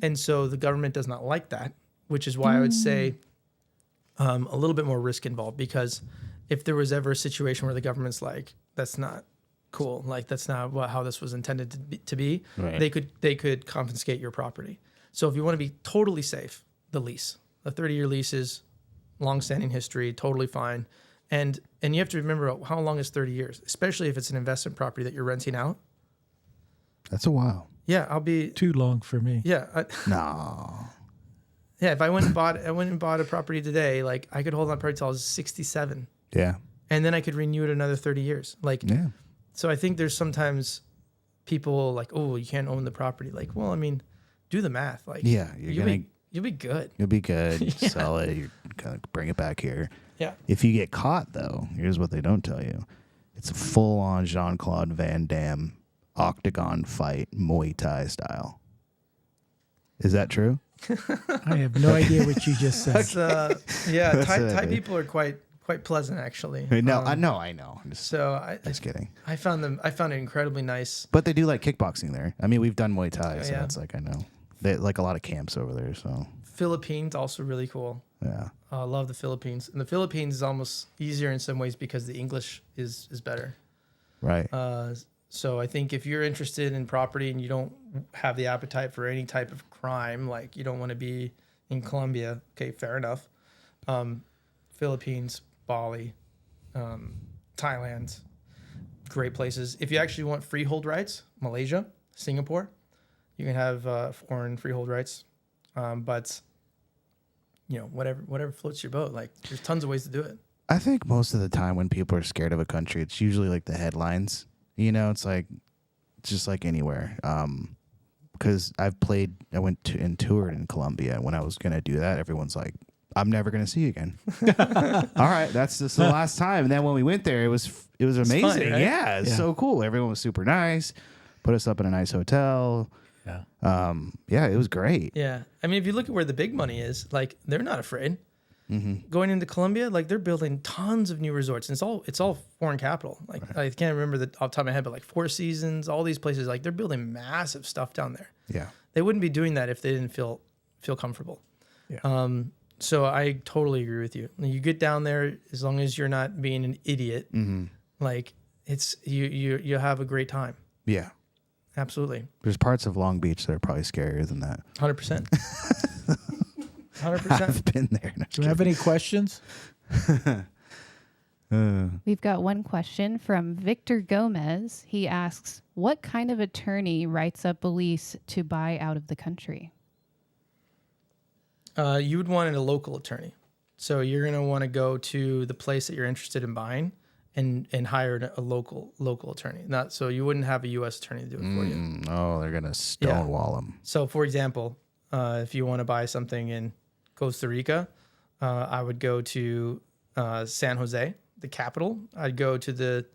And so the government does not like that, which is why I would say a little bit more risk involved, because if there was ever a situation where the government's like, that's not cool, like that's not how this was intended to be, right, they could confiscate your property. So if you want to be totally safe, the lease, the 30-year lease is long-standing history, totally fine. And you have to remember, how long is 30 years, especially if it's an investment property that you're renting out. That's a while. Yeah, I'll be Too long for me. Yeah. No. Yeah, if I went and bought a property today, like I could hold on property till I was 67. Yeah. And then I could renew it another 30 years. Like, Yeah. So I think there's sometimes people like, oh, you can't own the property. Like, well, I mean, do the math. Like, Yeah, you'll be good. You'll be good. Yeah. Sell it. You kind of bring it back here. Yeah. If you get caught, though, here's what they don't tell you: it's a full-on Jean-Claude Van Damme octagon fight, Muay Thai style. Is that true? I have no idea what you just said. That's, Thai people are quite pleasant, actually. No, I know. I'm just kidding. I found it incredibly nice. But they do like kickboxing there. I mean, we've done Muay Thai, so yeah. it's like, I know. They like a lot of camps over there, so. Philippines also really cool. Yeah. I love the Philippines. And the Philippines is almost easier in some ways because the English is better. Right. So I think if you're interested in property and you don't have the appetite for any type of crime, like you don't want to be in Colombia, okay, fair enough. Philippines, Bali, Thailand, great places. If you actually want freehold rights, Malaysia, Singapore, you can have foreign freehold rights. But whatever floats your boat. Like there's tons of ways to do it. I think most of the time when people are scared of a country, it's usually like the headlines. It's just like anywhere. Because I went to and toured in Colombia. When I was going to do that, everyone's like, I'm never going to see you again. All right. That's just the last time. And then when we went there, it was amazing. Fun, right? Yeah. It's so cool. Everyone was super nice. Put us up in a nice hotel. Yeah. Yeah, it was great. Yeah. I mean, if you look at where the big money is, like they're not afraid. Mm-hmm. Going into Colombia, like they're building tons of new resorts, and it's all foreign capital. Like I can't remember off the top of my head, but like Four Seasons, all these places, like they're building massive stuff down there. Yeah. They wouldn't be doing that if they didn't feel comfortable. Yeah. So I totally agree with you. When you get down there, as long as you're not being an idiot, like it's you have a great time. Yeah. Absolutely. There's parts of Long Beach that are probably scarier than that. 100%. 100%. I've been there. Do you have any questions? We've got one question from Victor Gomez. He asks, what kind of attorney writes up a lease to buy out of the country? You would want a local attorney. So you're going to want to go to the place that you're interested in buying and hire a local attorney. So you wouldn't have a U.S. attorney to do it for you. Oh, they're going to stonewall them. So, for example, if you want to buy something in Costa Rica, I would go to San Jose, the capital. I'd go to the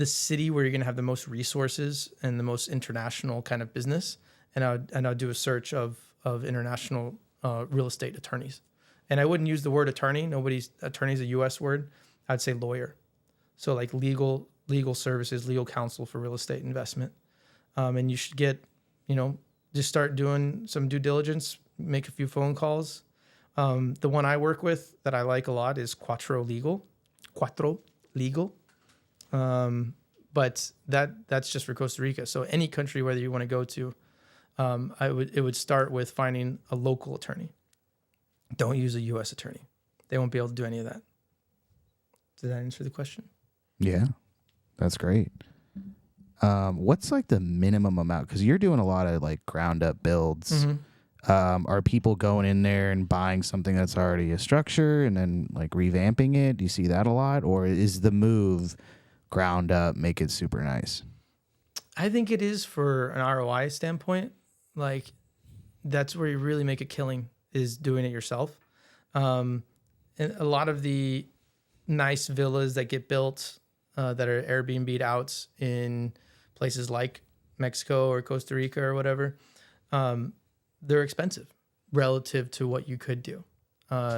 city where you're going to have the most resources and the most international kind of business. And I'd do a search of international real estate attorneys. And I wouldn't use the word attorney. Attorney is a U.S. word. I'd say lawyer. So like legal services, legal counsel for real estate investment. And you should get, just start doing some due diligence, make a few phone calls. The one I work with that I like a lot is Quattro Legal. But that's just for Costa Rica. So any country, whether you want to go to, it would start with finding a local attorney. Don't use a U.S. attorney. They won't be able to do any of that. Did that answer the question? Yeah, that's great. What's like the minimum amount? Because you're doing a lot of like ground up builds. Mm-hmm. Are people going in there and buying something that's already a structure and then like revamping it? Do you see that a lot? Or is the move ground up, make it super nice? I think it is for an ROI standpoint. Like that's where you really make a killing, is doing it yourself. And a lot of the nice villas that get built that are Airbnb'd out in places like Mexico or Costa Rica or whatever, they're expensive relative to what you could do.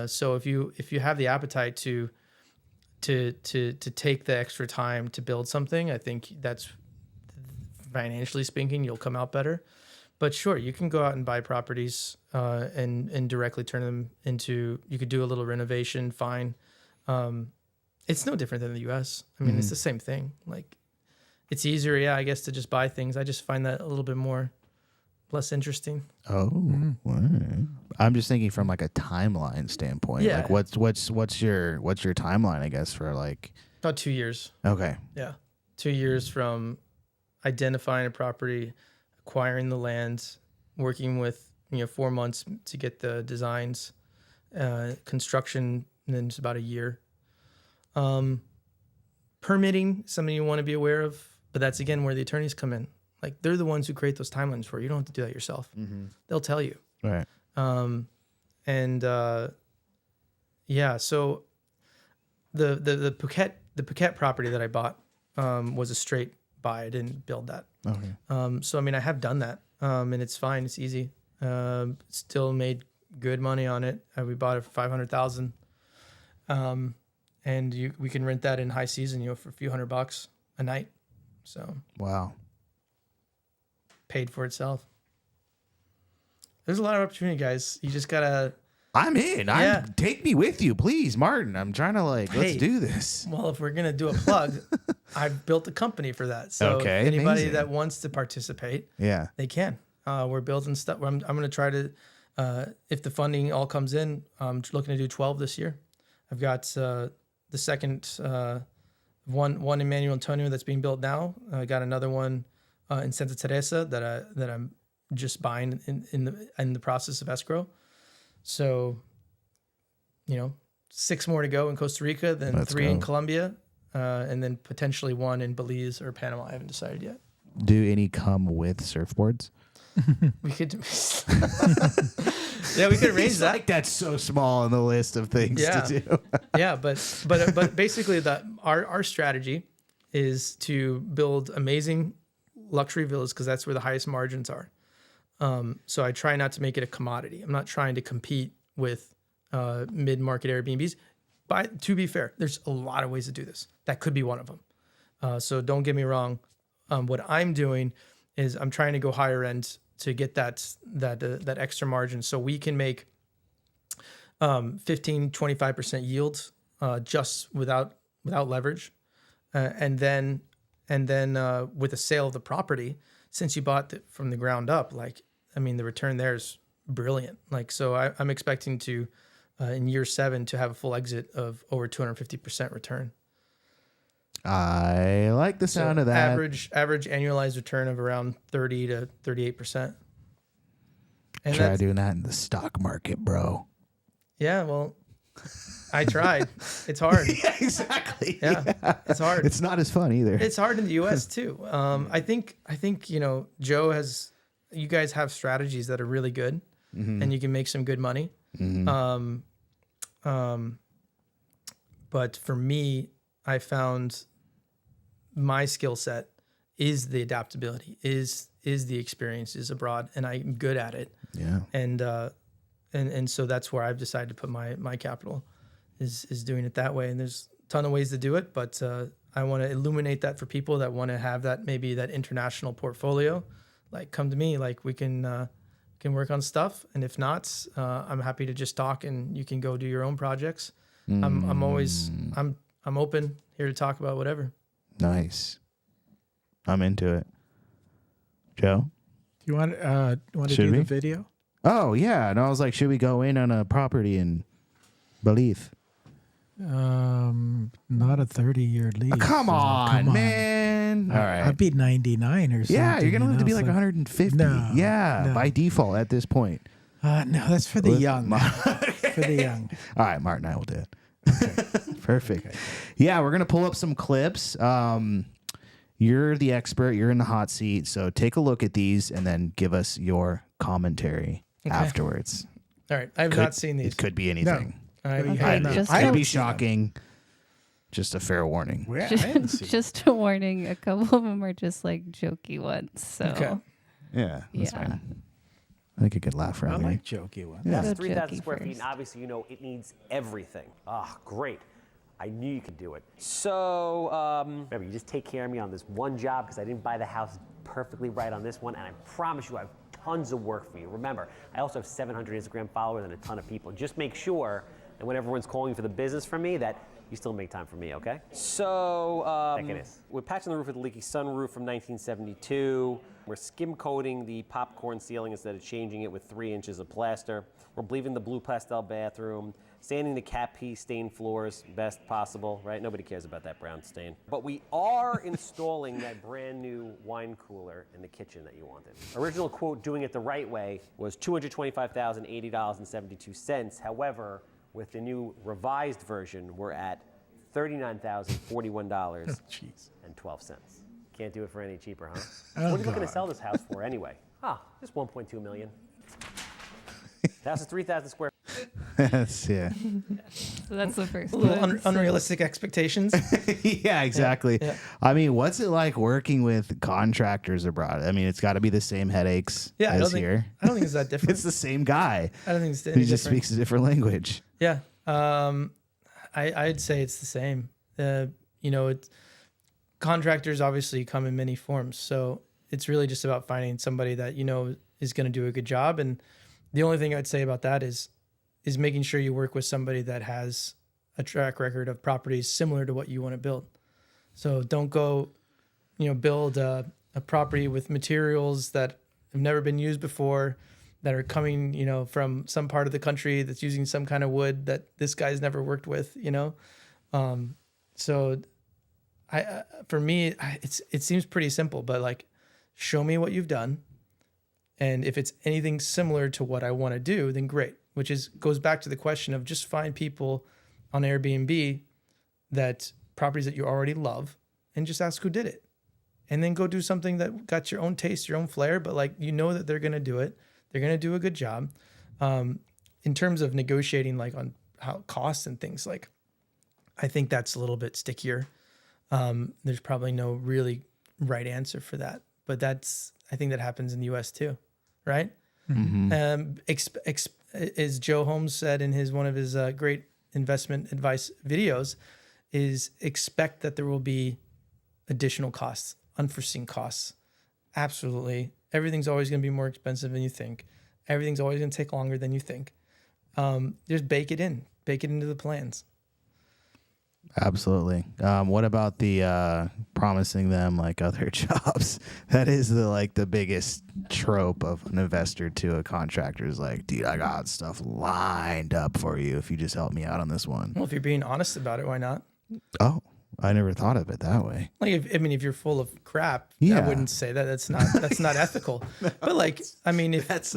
So if you have the appetite to take the extra time to build something, I think that's, financially speaking, you'll come out better. But sure, you can go out and buy properties and directly turn them into, you could do a little renovation, fine. It's no different than the U.S. I mean, it's the same thing. Like, it's easier, yeah, I guess, to just buy things. I just find that a little bit less interesting. Oh, wow. I'm just thinking from like a timeline standpoint. Yeah. Like what's your timeline, I guess, for like About 2 years. Okay. Yeah. 2 years from identifying a property, acquiring the land, working with 4 months to get the designs, construction, and then just about a year. Permitting, something you want to be aware of, but that's again where the attorneys come in. Like, they're the ones who create those timelines for you. You don't have to do that yourself. They'll tell you. Right. Yeah. So the Phuket property that I bought was a straight buy. I didn't build that. Okay. So I mean, I have done that, and it's fine. It's easy. Still made good money on it. We bought it for $500,000. And we can rent that in high season, for a few $100 a night. So Wow. paid for itself. There's a lot of opportunity, guys. You just gotta. I'm in. Yeah. Take me with you, please, Martin. I'm trying to let's Hey. do this. Well, if we're gonna do a plug, I've built a company for that. So Okay, if anybody amazing. that wants to participate, Yeah. they can. We're building stuff. I'm gonna try to, if the funding all comes in, I'm looking to do 12 this year. I've got the second one in Manuel Antonio that's being built now. I got another one in Santa Teresa that I'm just buying in the process of escrow. So, 6 more to go in Costa Rica, then Let's 3 in go. Colombia, and then potentially 1 in Belize or Panama. I haven't decided yet. Do any come with surfboards? We could, yeah, we could arrange that. Like, that's so small on the list of things Yeah. to do. Yeah, but basically our strategy is to build amazing luxury villas because that's where the highest margins are. So I try not to make it a commodity. I'm not trying to compete with mid-market Airbnbs. But to be fair, there's a lot of ways to do this. That could be one of them. So don't get me wrong. What I'm doing is I'm trying to go higher end to get that extra margin, so we can make 15-25% yields just without leverage, and then with a sale of the property, since you bought it from the ground up, the return there is brilliant. So I'm expecting to in year 7 to have a full exit of over 250% return. I like the sound of that. Average annualized return of around 30 to 38%. And Try doing that in the stock market, bro. Yeah, well, I tried. It's hard. Yeah, exactly. Yeah, it's hard. It's not as fun either. It's hard in the U.S. too. I think Joe has. You guys have strategies that are really good, and you can make some good money. But for me, I found my skill set is the adaptability, is the experiences abroad, and I'm good at it. Yeah. And and so that's where I've decided to put my capital is doing it that way. And there's a ton of ways to do it, but I want to illuminate that for people that want to have that, maybe that international portfolio. Like, come to me, like we can work on stuff. And if not, I'm happy to just talk and you can go do your own projects. I'm open here to talk about whatever. Nice. I'm into it. Joe? Do you want to Should do we? the video? Oh, yeah. And I was like, should we go in on a property in Belize? Not a 30-year lease. Come on, man. All right. I'd be 99 or something. Yeah, you're going to live to be like so- 150. No, yeah, no. by default at this point. No, that's for the young. For the young. All right, Martin, I will do it. Perfect. Okay. Yeah, we're going to pull up some clips. You're the expert. You're in the hot seat. So take a look at these and then give us your commentary afterwards. All right. I have not seen these. It could be anything. All right. Okay. It Just could a- be shocking. Just a fair warning. Yeah, I haven't seen it. Just a warning, a couple of them are just like jokey ones. So Okay. Yeah, that's Yeah. fine. I think a good laugh I around like jokey ones. Yeah. Go That's 3,000 jokey square feet, first. and obviously, you know, it needs everything. Ah, great. I knew you could do it. So, remember, you just take care of me on this one job because I didn't buy the house perfectly right on this one, and I promise you I have tons of work for you. Remember, I also have 700 Instagram followers and a ton of people. Just make sure that when everyone's calling for the business from me, that you still make time for me, okay? So, we're patching the roof with a leaky sunroof from 1972. We're skim coating the popcorn ceiling instead of changing it with 3 inches of plaster. We're bleaving the blue pastel bathroom, sanding the cat pee stained floors best possible, right? Nobody cares about that brown stain. But we are installing that brand new wine cooler in the kitchen that you wanted. Original quote, doing it the right way, was $225,080.72. However, with the new revised version, we're at $39,041.12. Can't do it for any cheaper, huh? What are you looking to sell this house for anyway? Just $1.2 million. The house is 3,000 square. Yes, yeah. So that's the first A little one. unrealistic expectations. Yeah, exactly. Yeah. I mean, what's it like working with contractors abroad? I mean, it's got to be the same headaches Yeah, as here. I don't think it's that different. It's the same guy. I don't think it's He any just different. speaks a different language. Yeah. I'd say it's the same. Contractors obviously come in many forms. So it's really just about finding somebody that, is going to do a good job. And the only thing I'd say about that is making sure you work with somebody that has a track record of properties similar to what you want to build. So don't go, build a property with materials that have never been used before, that are coming, from some part of the country that's using some kind of wood that this guy's never worked with, So for me, it seems pretty simple, but like, show me what you've done. And if it's anything similar to what I want to do, then great, goes back to the question of just find people on Airbnb that properties that you already love and just ask who did it. And then go do something that got your own taste, your own flair, but like, that they're going to do it. They're going to do a good job. In terms of negotiating, like on how costs and things, like, I think that's a little bit stickier. There's probably no really right answer for that, but I think that happens in the US too. Right. Mm-hmm. As Joe Holmes said in one of his great investment advice videos, is expect that there will be additional costs, unforeseen costs. Absolutely. Everything's always going to be more expensive than you think. Everything's always going to take longer than you think. Just bake it into the plans. Absolutely. What about the promising them like other jobs? That is the biggest trope of an investor to a contractor is like, dude, I got stuff lined up for you if you just help me out on this one. Well, if you're being honest about it, why not? Oh, I never thought of it that way. Like, if you're full of crap, Yeah. I wouldn't say that. That's not ethical. But like, I mean, if that's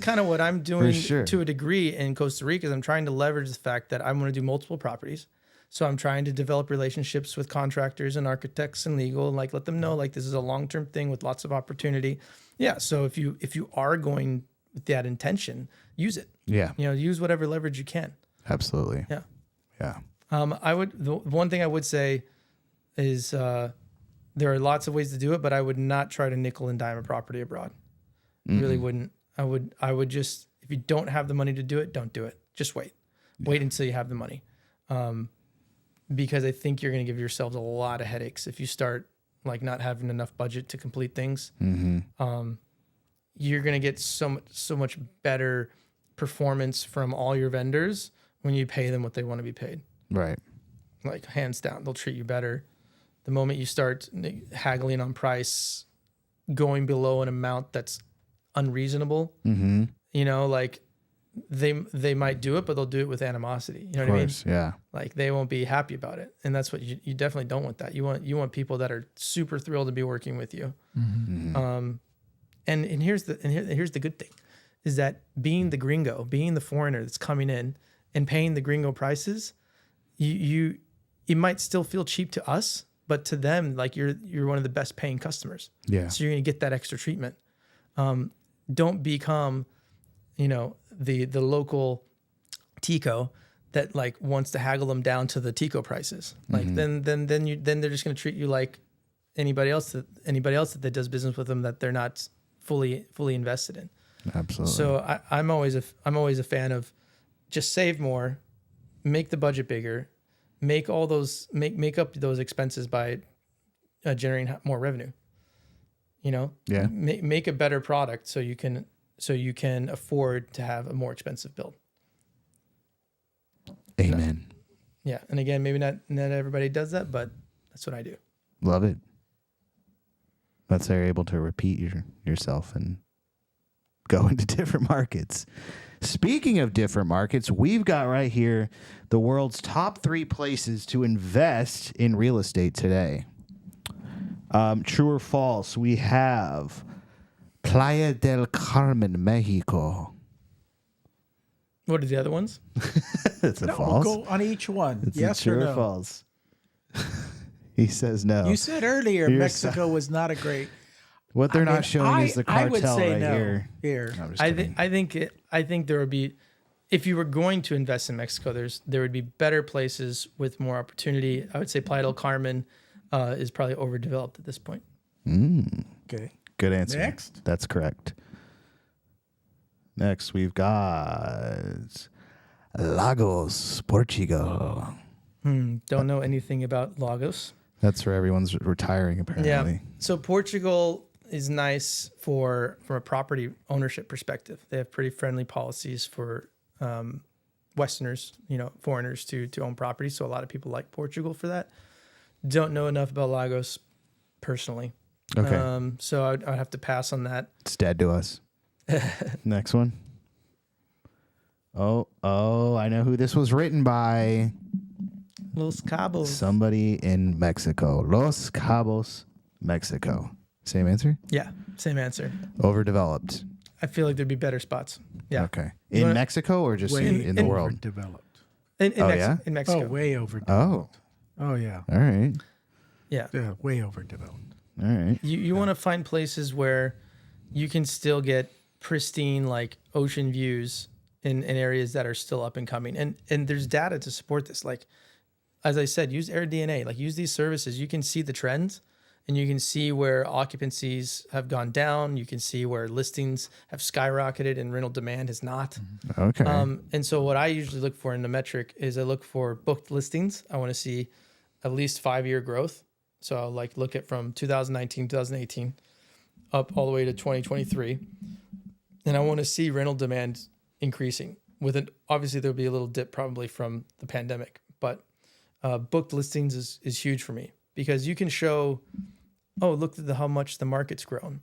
kind of what I'm doing sure. to a degree in Costa Rica. Is I'm trying to leverage the fact that I want to do multiple properties. So I'm trying to develop relationships with contractors and architects and legal, and like let them know like this is a long-term thing with lots of opportunity. Yeah. So if you are going with that intention, use it. Yeah. Use whatever leverage you can. Absolutely. Yeah. Yeah. The one thing I would say is there are lots of ways to do it, but I would not try to nickel and dime a property abroad. Really wouldn't. I would just, If you don't have the money to do it, don't do it. Just wait. Wait until you have the money. Because I think you're going to give yourselves a lot of headaches if you start like not having enough budget to complete things. You're going to get so much better performance from all your vendors when you pay them what they want to be paid. Right. Like hands down, they'll treat you better. The moment you start haggling on price, going below an amount that's unreasonable, you know, like they might do it, but they'll do it with animosity. You know what I mean? Yeah. Like they won't be happy about it. And that's what you definitely don't want that. You want people that are super thrilled to be working with you. And here's the good thing is that being the gringo, being the foreigner that's coming in and paying the gringo prices, it might still feel cheap to us, but to them, like you're one of the best paying customers. Yeah. So you're going to get that extra treatment. Don't become, you know, the local Tico that like wants to haggle them down to the Tico prices. Like then they're just going to treat you like anybody else that does business with them that they're not fully invested in. Absolutely. So I'm always a fan of just save more, make the budget bigger, make all those make up those expenses by generating more revenue. You know, Yeah. Make a better product so you can afford to have a more expensive build. Amen. Yeah, and again, maybe not everybody does that, but that's what I do. Love it. That's how you're able to repeat yourself and go into different markets. Speaking of different markets, we've got right here the world's top 3 places to invest in real estate today. True or false? We have Playa del Carmen, Mexico. What are the other ones? That's a No, false. we'll go on each one. It's yes a true or or no? false. He says no. You said earlier You're Mexico was not a great. What they're not showing is the I would cartel say right no. here. Here. No, I'm just I kidding. think there would be, if you were going to invest in Mexico, there would be better places with more opportunity. I would say Playa del Carmen is probably overdeveloped at this point. Okay. Good answer. Next. That's correct. Next, we've got Lagos, Portugal. Don't know anything about Lagos. That's where everyone's retiring, apparently. Yeah. So Portugal is nice from a property ownership perspective. They have pretty friendly policies for Westerners, you know, foreigners to own property. So a lot of people like Portugal for that. Don't know enough about Lagos personally. Okay. So I'd have to pass on that. It's dead to us. Next one. Oh, I know who this was written by. Los Cabos. Somebody in Mexico. Los Cabos, Mexico. Same answer? Yeah, same answer. Overdeveloped. I feel like there's be better spots. Yeah. Okay. You In wanna- Mexico or just Way in the world? overdeveloped. In Oh, yeah? in Mexico. Oh, way overdeveloped. Oh yeah. All right. Yeah. Yeah, way overdeveloped. All right. You want to find places where you can still get pristine like ocean views in areas that are still up and coming. And there's data to support this. Like, as I said, use AirDNA, like use these services. You can see the trends and you can see where occupancies have gone down. You can see where listings have skyrocketed and rental demand has not. Okay. And so what I usually look for in the metric is I look for booked listings. I want to see at least 5-year growth. So I'll like look at from 2019, 2018 up all the way to 2023. And I want to see rental demand increasing with it. Obviously there'll be a little dip probably from the pandemic, but booked listings is huge for me because you can show, oh, look at how much the market's grown.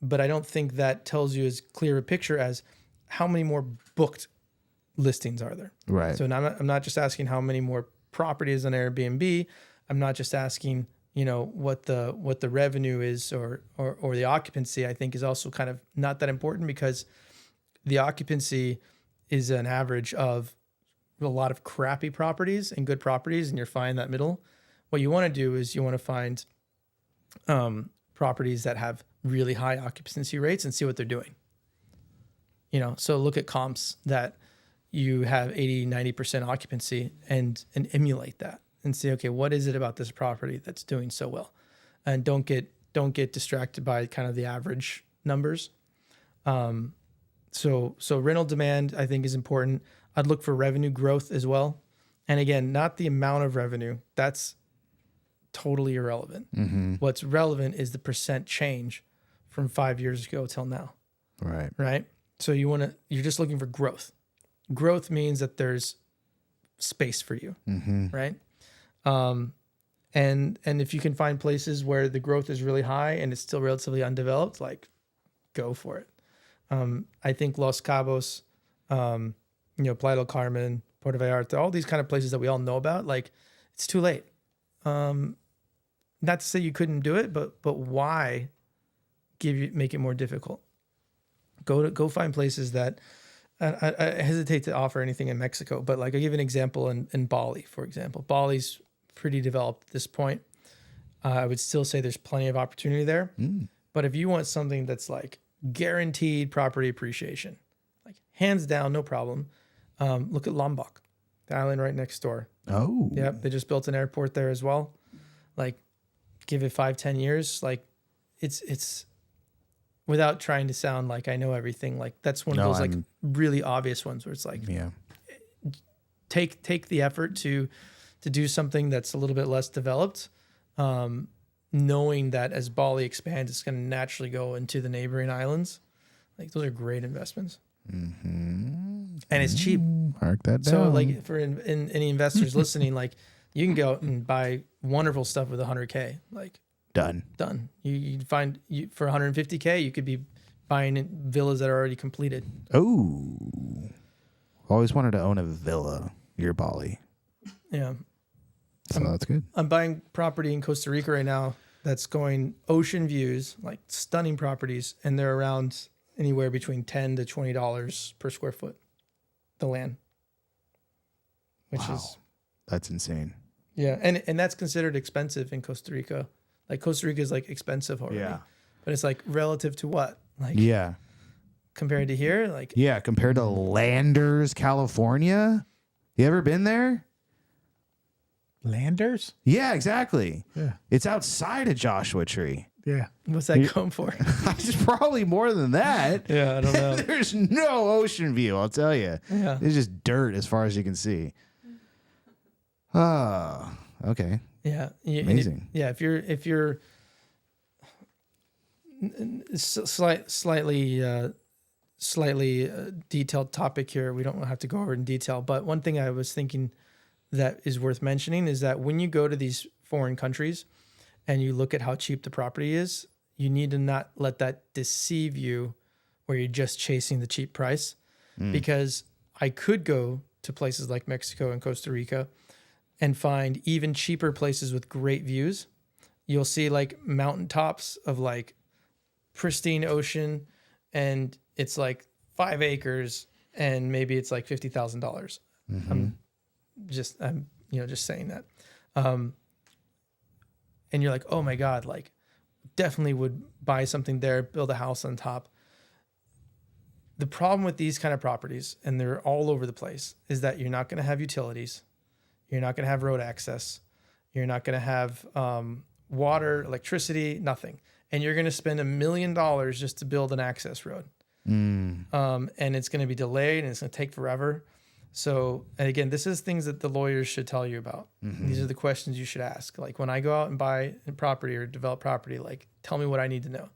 But I don't think that tells you as clear a picture as how many more booked listings are there. Right. So I'm not just asking how many more properties on Airbnb. I'm not just asking, you know, what the revenue is or the occupancy. I think is also kind of not that important because the occupancy is an average of a lot of crappy properties and good properties, and you're finding that middle. What you want to do is you want to find properties that have really high occupancy rates and see what they're doing. You know, so look at comps that you have 80, 90% occupancy and emulate that and say, okay, what is it about this property that's doing so well? And don't get distracted by kind of the average numbers. So rental demand, I think, is important. I'd look for revenue growth as well. And again, not the amount of revenue. That's totally irrelevant. What's relevant is the percent change from 5 years ago till now. Right. Right. So you're just looking for growth. Growth means that there's space for you. Right. And if you can find places where the growth is really high and it's still relatively undeveloped, like, go for it. I think Los Cabos, Playa del Carmen, Puerto Vallarta, all these kind of places that we all know about, like, it's too late. Not to say you couldn't do it, but why make it more difficult? Go find places that I hesitate to offer anything in Mexico, but like I give an example in Bali, for example. Bali's pretty developed at this point. I would still say there's plenty of opportunity there. But if you want something that's like guaranteed property appreciation, like hands down, no problem, look at Lombok, the island right next door. Oh. Yep, they just built an airport there as well. Like, give it 5-10 years. Like, it's without trying to sound like I know everything. Like, that's one of those like really obvious ones where it's like, take the effort to do something that's a little bit less developed, knowing that as Bali expands, it's going to naturally go into the neighboring islands. Like, those are great investments. And it's cheap. Mark that down. So like for any investors listening, like, you can go out and buy wonderful stuff with $100K, like Done. You find for $150K, you could be buying villas that are already completed. Oh, always wanted to own a villa near Bali. Yeah. So that's good. I'm buying property in Costa Rica right now that's going ocean views, like stunning properties, and they're around anywhere between $10 to $20 per square foot, the land. Which is, that's insane. yeah, and that's considered expensive in Costa Rica. Like, Costa Rica is like expensive already. Yeah. But it's like relative to what? Like, Yeah. compared to here, like, Yeah, compared to Landers, California. You ever been there? Landers? Yeah, exactly. Yeah. It's outside of Joshua Tree. Yeah. what's that going for? It's probably more than that. Yeah, I don't know. There's no ocean view, I'll tell you. Yeah. It's just dirt as far as you can see. Oh, okay. Yeah. Amazing. If you're slightly detailed topic here, we don't have to go over it in detail, but one thing I was thinking that is worth mentioning is that when you go to these foreign countries and you look at how cheap the property is, you need to not let that deceive you where you're just chasing the cheap price. Because I could go to places like Mexico and Costa Rica and find even cheaper places with great views. You'll see like mountaintops of like pristine ocean, and it's like 5 acres, and maybe it's like $50,000. I'm just saying that. And you're like, oh my God, like, definitely would buy something there, build a house on top. The problem with these kind of properties, and they're all over the place, is that you're not going to have utilities. You're not going to have road access. You're not going to have water, electricity, nothing. And you're going to spend $1 million just to build an access road. And it's going to be delayed, and it's going to take forever. So, and again, this is things that the lawyers should tell you about. These are the questions you should ask. Like, when I go out and buy a property or develop property, like, tell me what I need to know.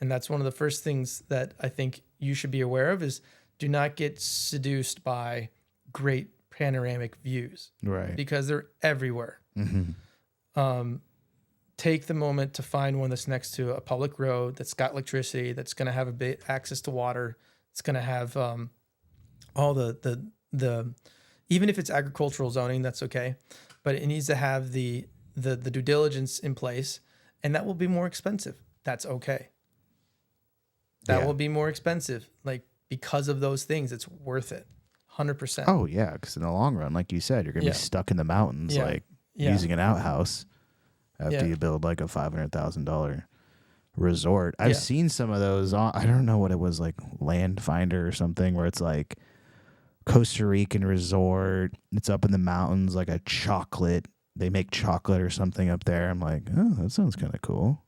And that's one of the first things that I think you should be aware of is do not get seduced by great panoramic views. Right. Because they're everywhere. Take the moment to find one that's next to a public road, that's got electricity, that's going to have a bit access to water. It's going to have all the even if it's agricultural zoning, that's okay, but it needs to have the due diligence in place, and that will be more expensive. That's okay. That will be more expensive, like, because of those things. It's worth it, 100%. Oh yeah, because in the long run, like you said, you're gonna be stuck in the mountains, like using an outhouse after you build like a $500,000 resort. I've seen some of those. I don't know what it was, like Land Finder or something, where it's like Costa Rican resort. It's up in the mountains, like a chocolate. They make chocolate or something up there. I'm like, oh, that sounds kind of cool.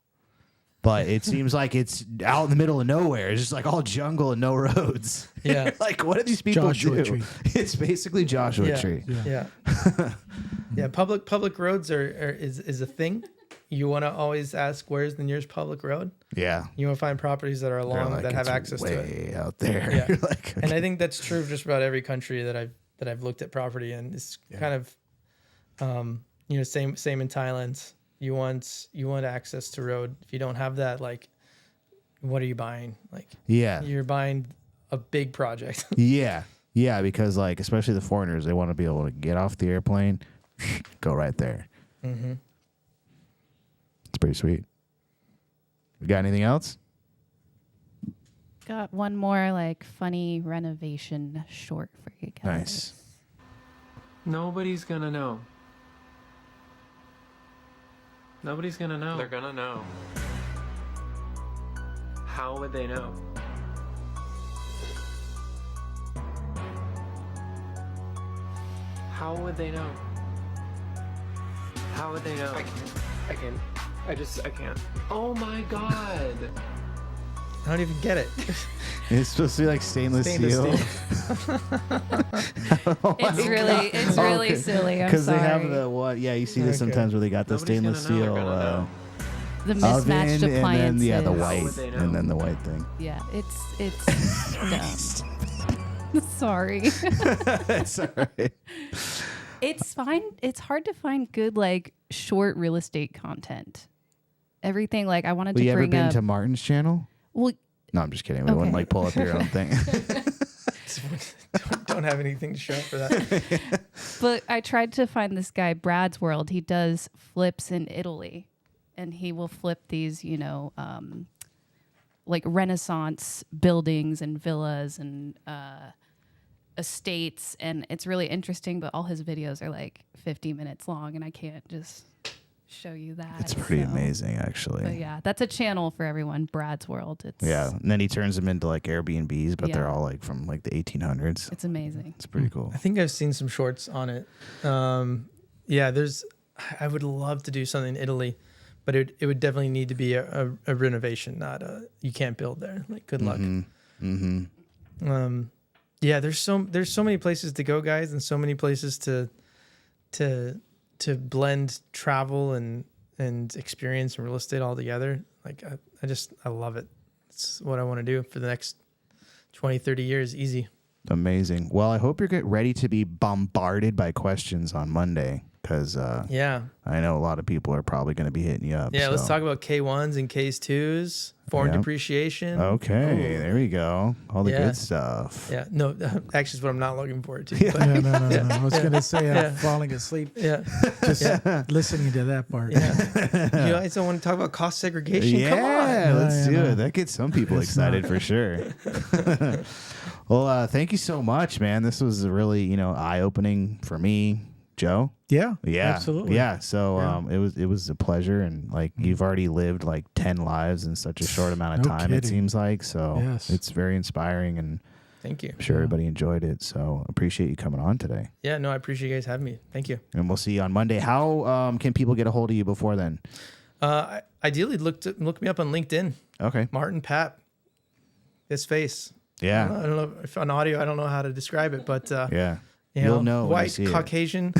But it seems like it's out in the middle of nowhere. It's just like all jungle and no roads. Yeah. Like, what do these people Joshua do? Tree. It's basically Joshua Tree. Yeah. Yeah. Public roads is a thing. You want to always ask, where's the nearest public road? Yeah. You want to find properties that are They're along like, that have it's access to it. way out there. Yeah. You're like, And okay. I think that's true of just about every country that I've looked at property in. It's kind of, same in Thailand. You want access to road. If you don't have that, like, what are you buying? Like, Yeah. you're buying a big project. Yeah. Yeah. Because, like, especially the foreigners, they want to be able to get off the airplane, go right there. Mm-hmm. It's pretty sweet. We got anything else? Got one more like funny renovation short for you guys. Nice. Nobody's gonna know. Nobody's gonna know. They're gonna know. How would they know? How would they know? How would they know? I can't. Oh my god. I don't even get it. It's supposed to be like stainless steel. It's really silly. I'm Because they sorry. have the what? Yeah, you see this Okay. sometimes where they got the Nobody's stainless gonna know. steel They're gonna know. the oven, mismatched and then appliances. the How white, would they know? and then the white thing. Yeah, it's dumb. Sorry. It's all right. It's fine. It's hard to find good like short real estate content. Everything like I wanted Well, to you ever bring been up. to Martin's channel? Well, No, I'm just kidding. We wouldn't Okay. like pull up your own thing. Don't have anything to show for that. but I tried to find this guy Brad's World. He does flips in Italy, and he will flip these, like Renaissance buildings and villas and estates, and it's really interesting. But all his videos are like 50 minutes long, and I can't just show you that. It's pretty so- amazing, actually. But yeah, that's a channel for everyone. Brad's World. It's Yeah, and then he turns them into like Airbnbs, but they're Yeah. all like from like the 1800s. It's amazing. It's pretty cool. I think I've seen some shorts on it. I would love to do something in Italy, but it would definitely need to be a renovation, not you can't build there. Like, good luck. Mm-hmm. Yeah, there's so many places to go, guys, and so many places to blend travel and experience and real estate all together. Like, I love it. It's what I want to do for the next 20, 30 years. Easy. Amazing. Well, I hope you're getting ready to be bombarded by questions on Monday, because Yeah. I know a lot of people are probably going to be hitting you up. Yeah, let's so. talk about K1s and Ks2s, foreign Yeah. depreciation. Okay, there we go. All the Yeah. good stuff. Yeah, no, actually, it's what I'm not looking forward to. Yeah. But No. I was going to say I'm Yeah. falling asleep yeah, just listening to that part. yeah. You guys don't want to talk about cost segregation? Yeah, Come on. let's Yeah, do no. it. That gets some people It's excited not. for sure. Well, thank you so much, man. This was really, eye-opening for me, Joe. Yeah, Yeah, absolutely. Yeah, so Yeah. it was a pleasure, and like you've already lived like 10 lives in such a short amount of No time. It kidding. seems like so. Yes. It's very inspiring, and Thank you. I'm sure everybody enjoyed it. So appreciate you coming on today, Yeah, no, I appreciate you guys having me. Thank you. and we'll see you on Monday. How can people get a hold of you before then? Ideally, look me up on LinkedIn. Okay, Martin Papp. His face. yeah, I don't know if on audio, I don't know how to describe it, but yeah. you You'll know when you white see it. Caucasian.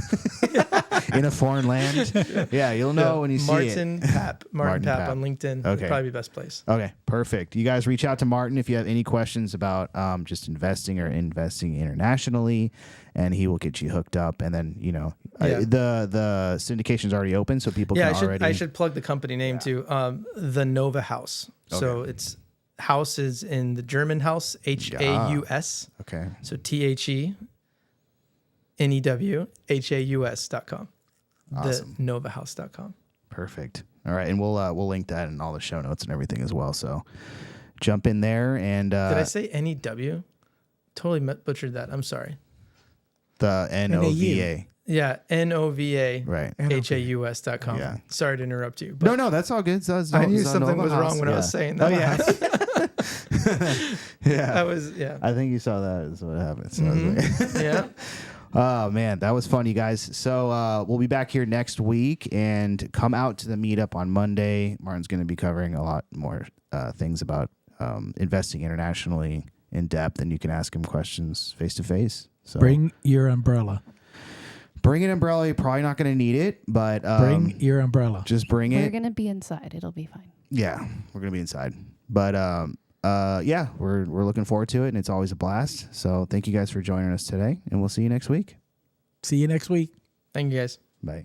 In a foreign land. Yeah, you'll know when you see it. Martin Papp Martin Papp Papp. on LinkedIn. Okay. Probably the best place. Okay, perfect. You guys reach out to Martin if you have any questions about just investing internationally, and he will get you hooked up. And then Yeah. the syndication's already open, so people Yeah, can I should plug the company name too. The Nova Haus. So Okay. it's house is in the German house, HAUS. Okay, So THENEWHAUS.com. Awesome. The NovaHouse.com. perfect. All right, and we'll link that in all the show notes and everything as well. So jump in there and Did I say NEW? Totally butchered that. I'm sorry. the NOVA. Yeah, NOVA. Right. HAUS.com. Yeah. Sorry to interrupt you. But No, that's all good. So I knew something was wrong when I was saying that. Oh yeah. Yeah. That was, yeah. I think you saw that is what happened. So I was like, Yeah. Oh man, that was fun, you guys. So we'll be back here next week, and come out to the meetup on Monday. Martin's going to be covering a lot more things about investing internationally in depth, and you can ask him questions face to face. So Bring your umbrella. bring an umbrella. You're probably not going to need it, but Bring your umbrella. just bring We're it. going to be inside. It'll be fine. Yeah, we're going to be inside, but yeah, we're looking forward to it, and it's always a blast. So thank you guys for joining us today, and we'll see you next week. See you next week. Thank you guys. Bye.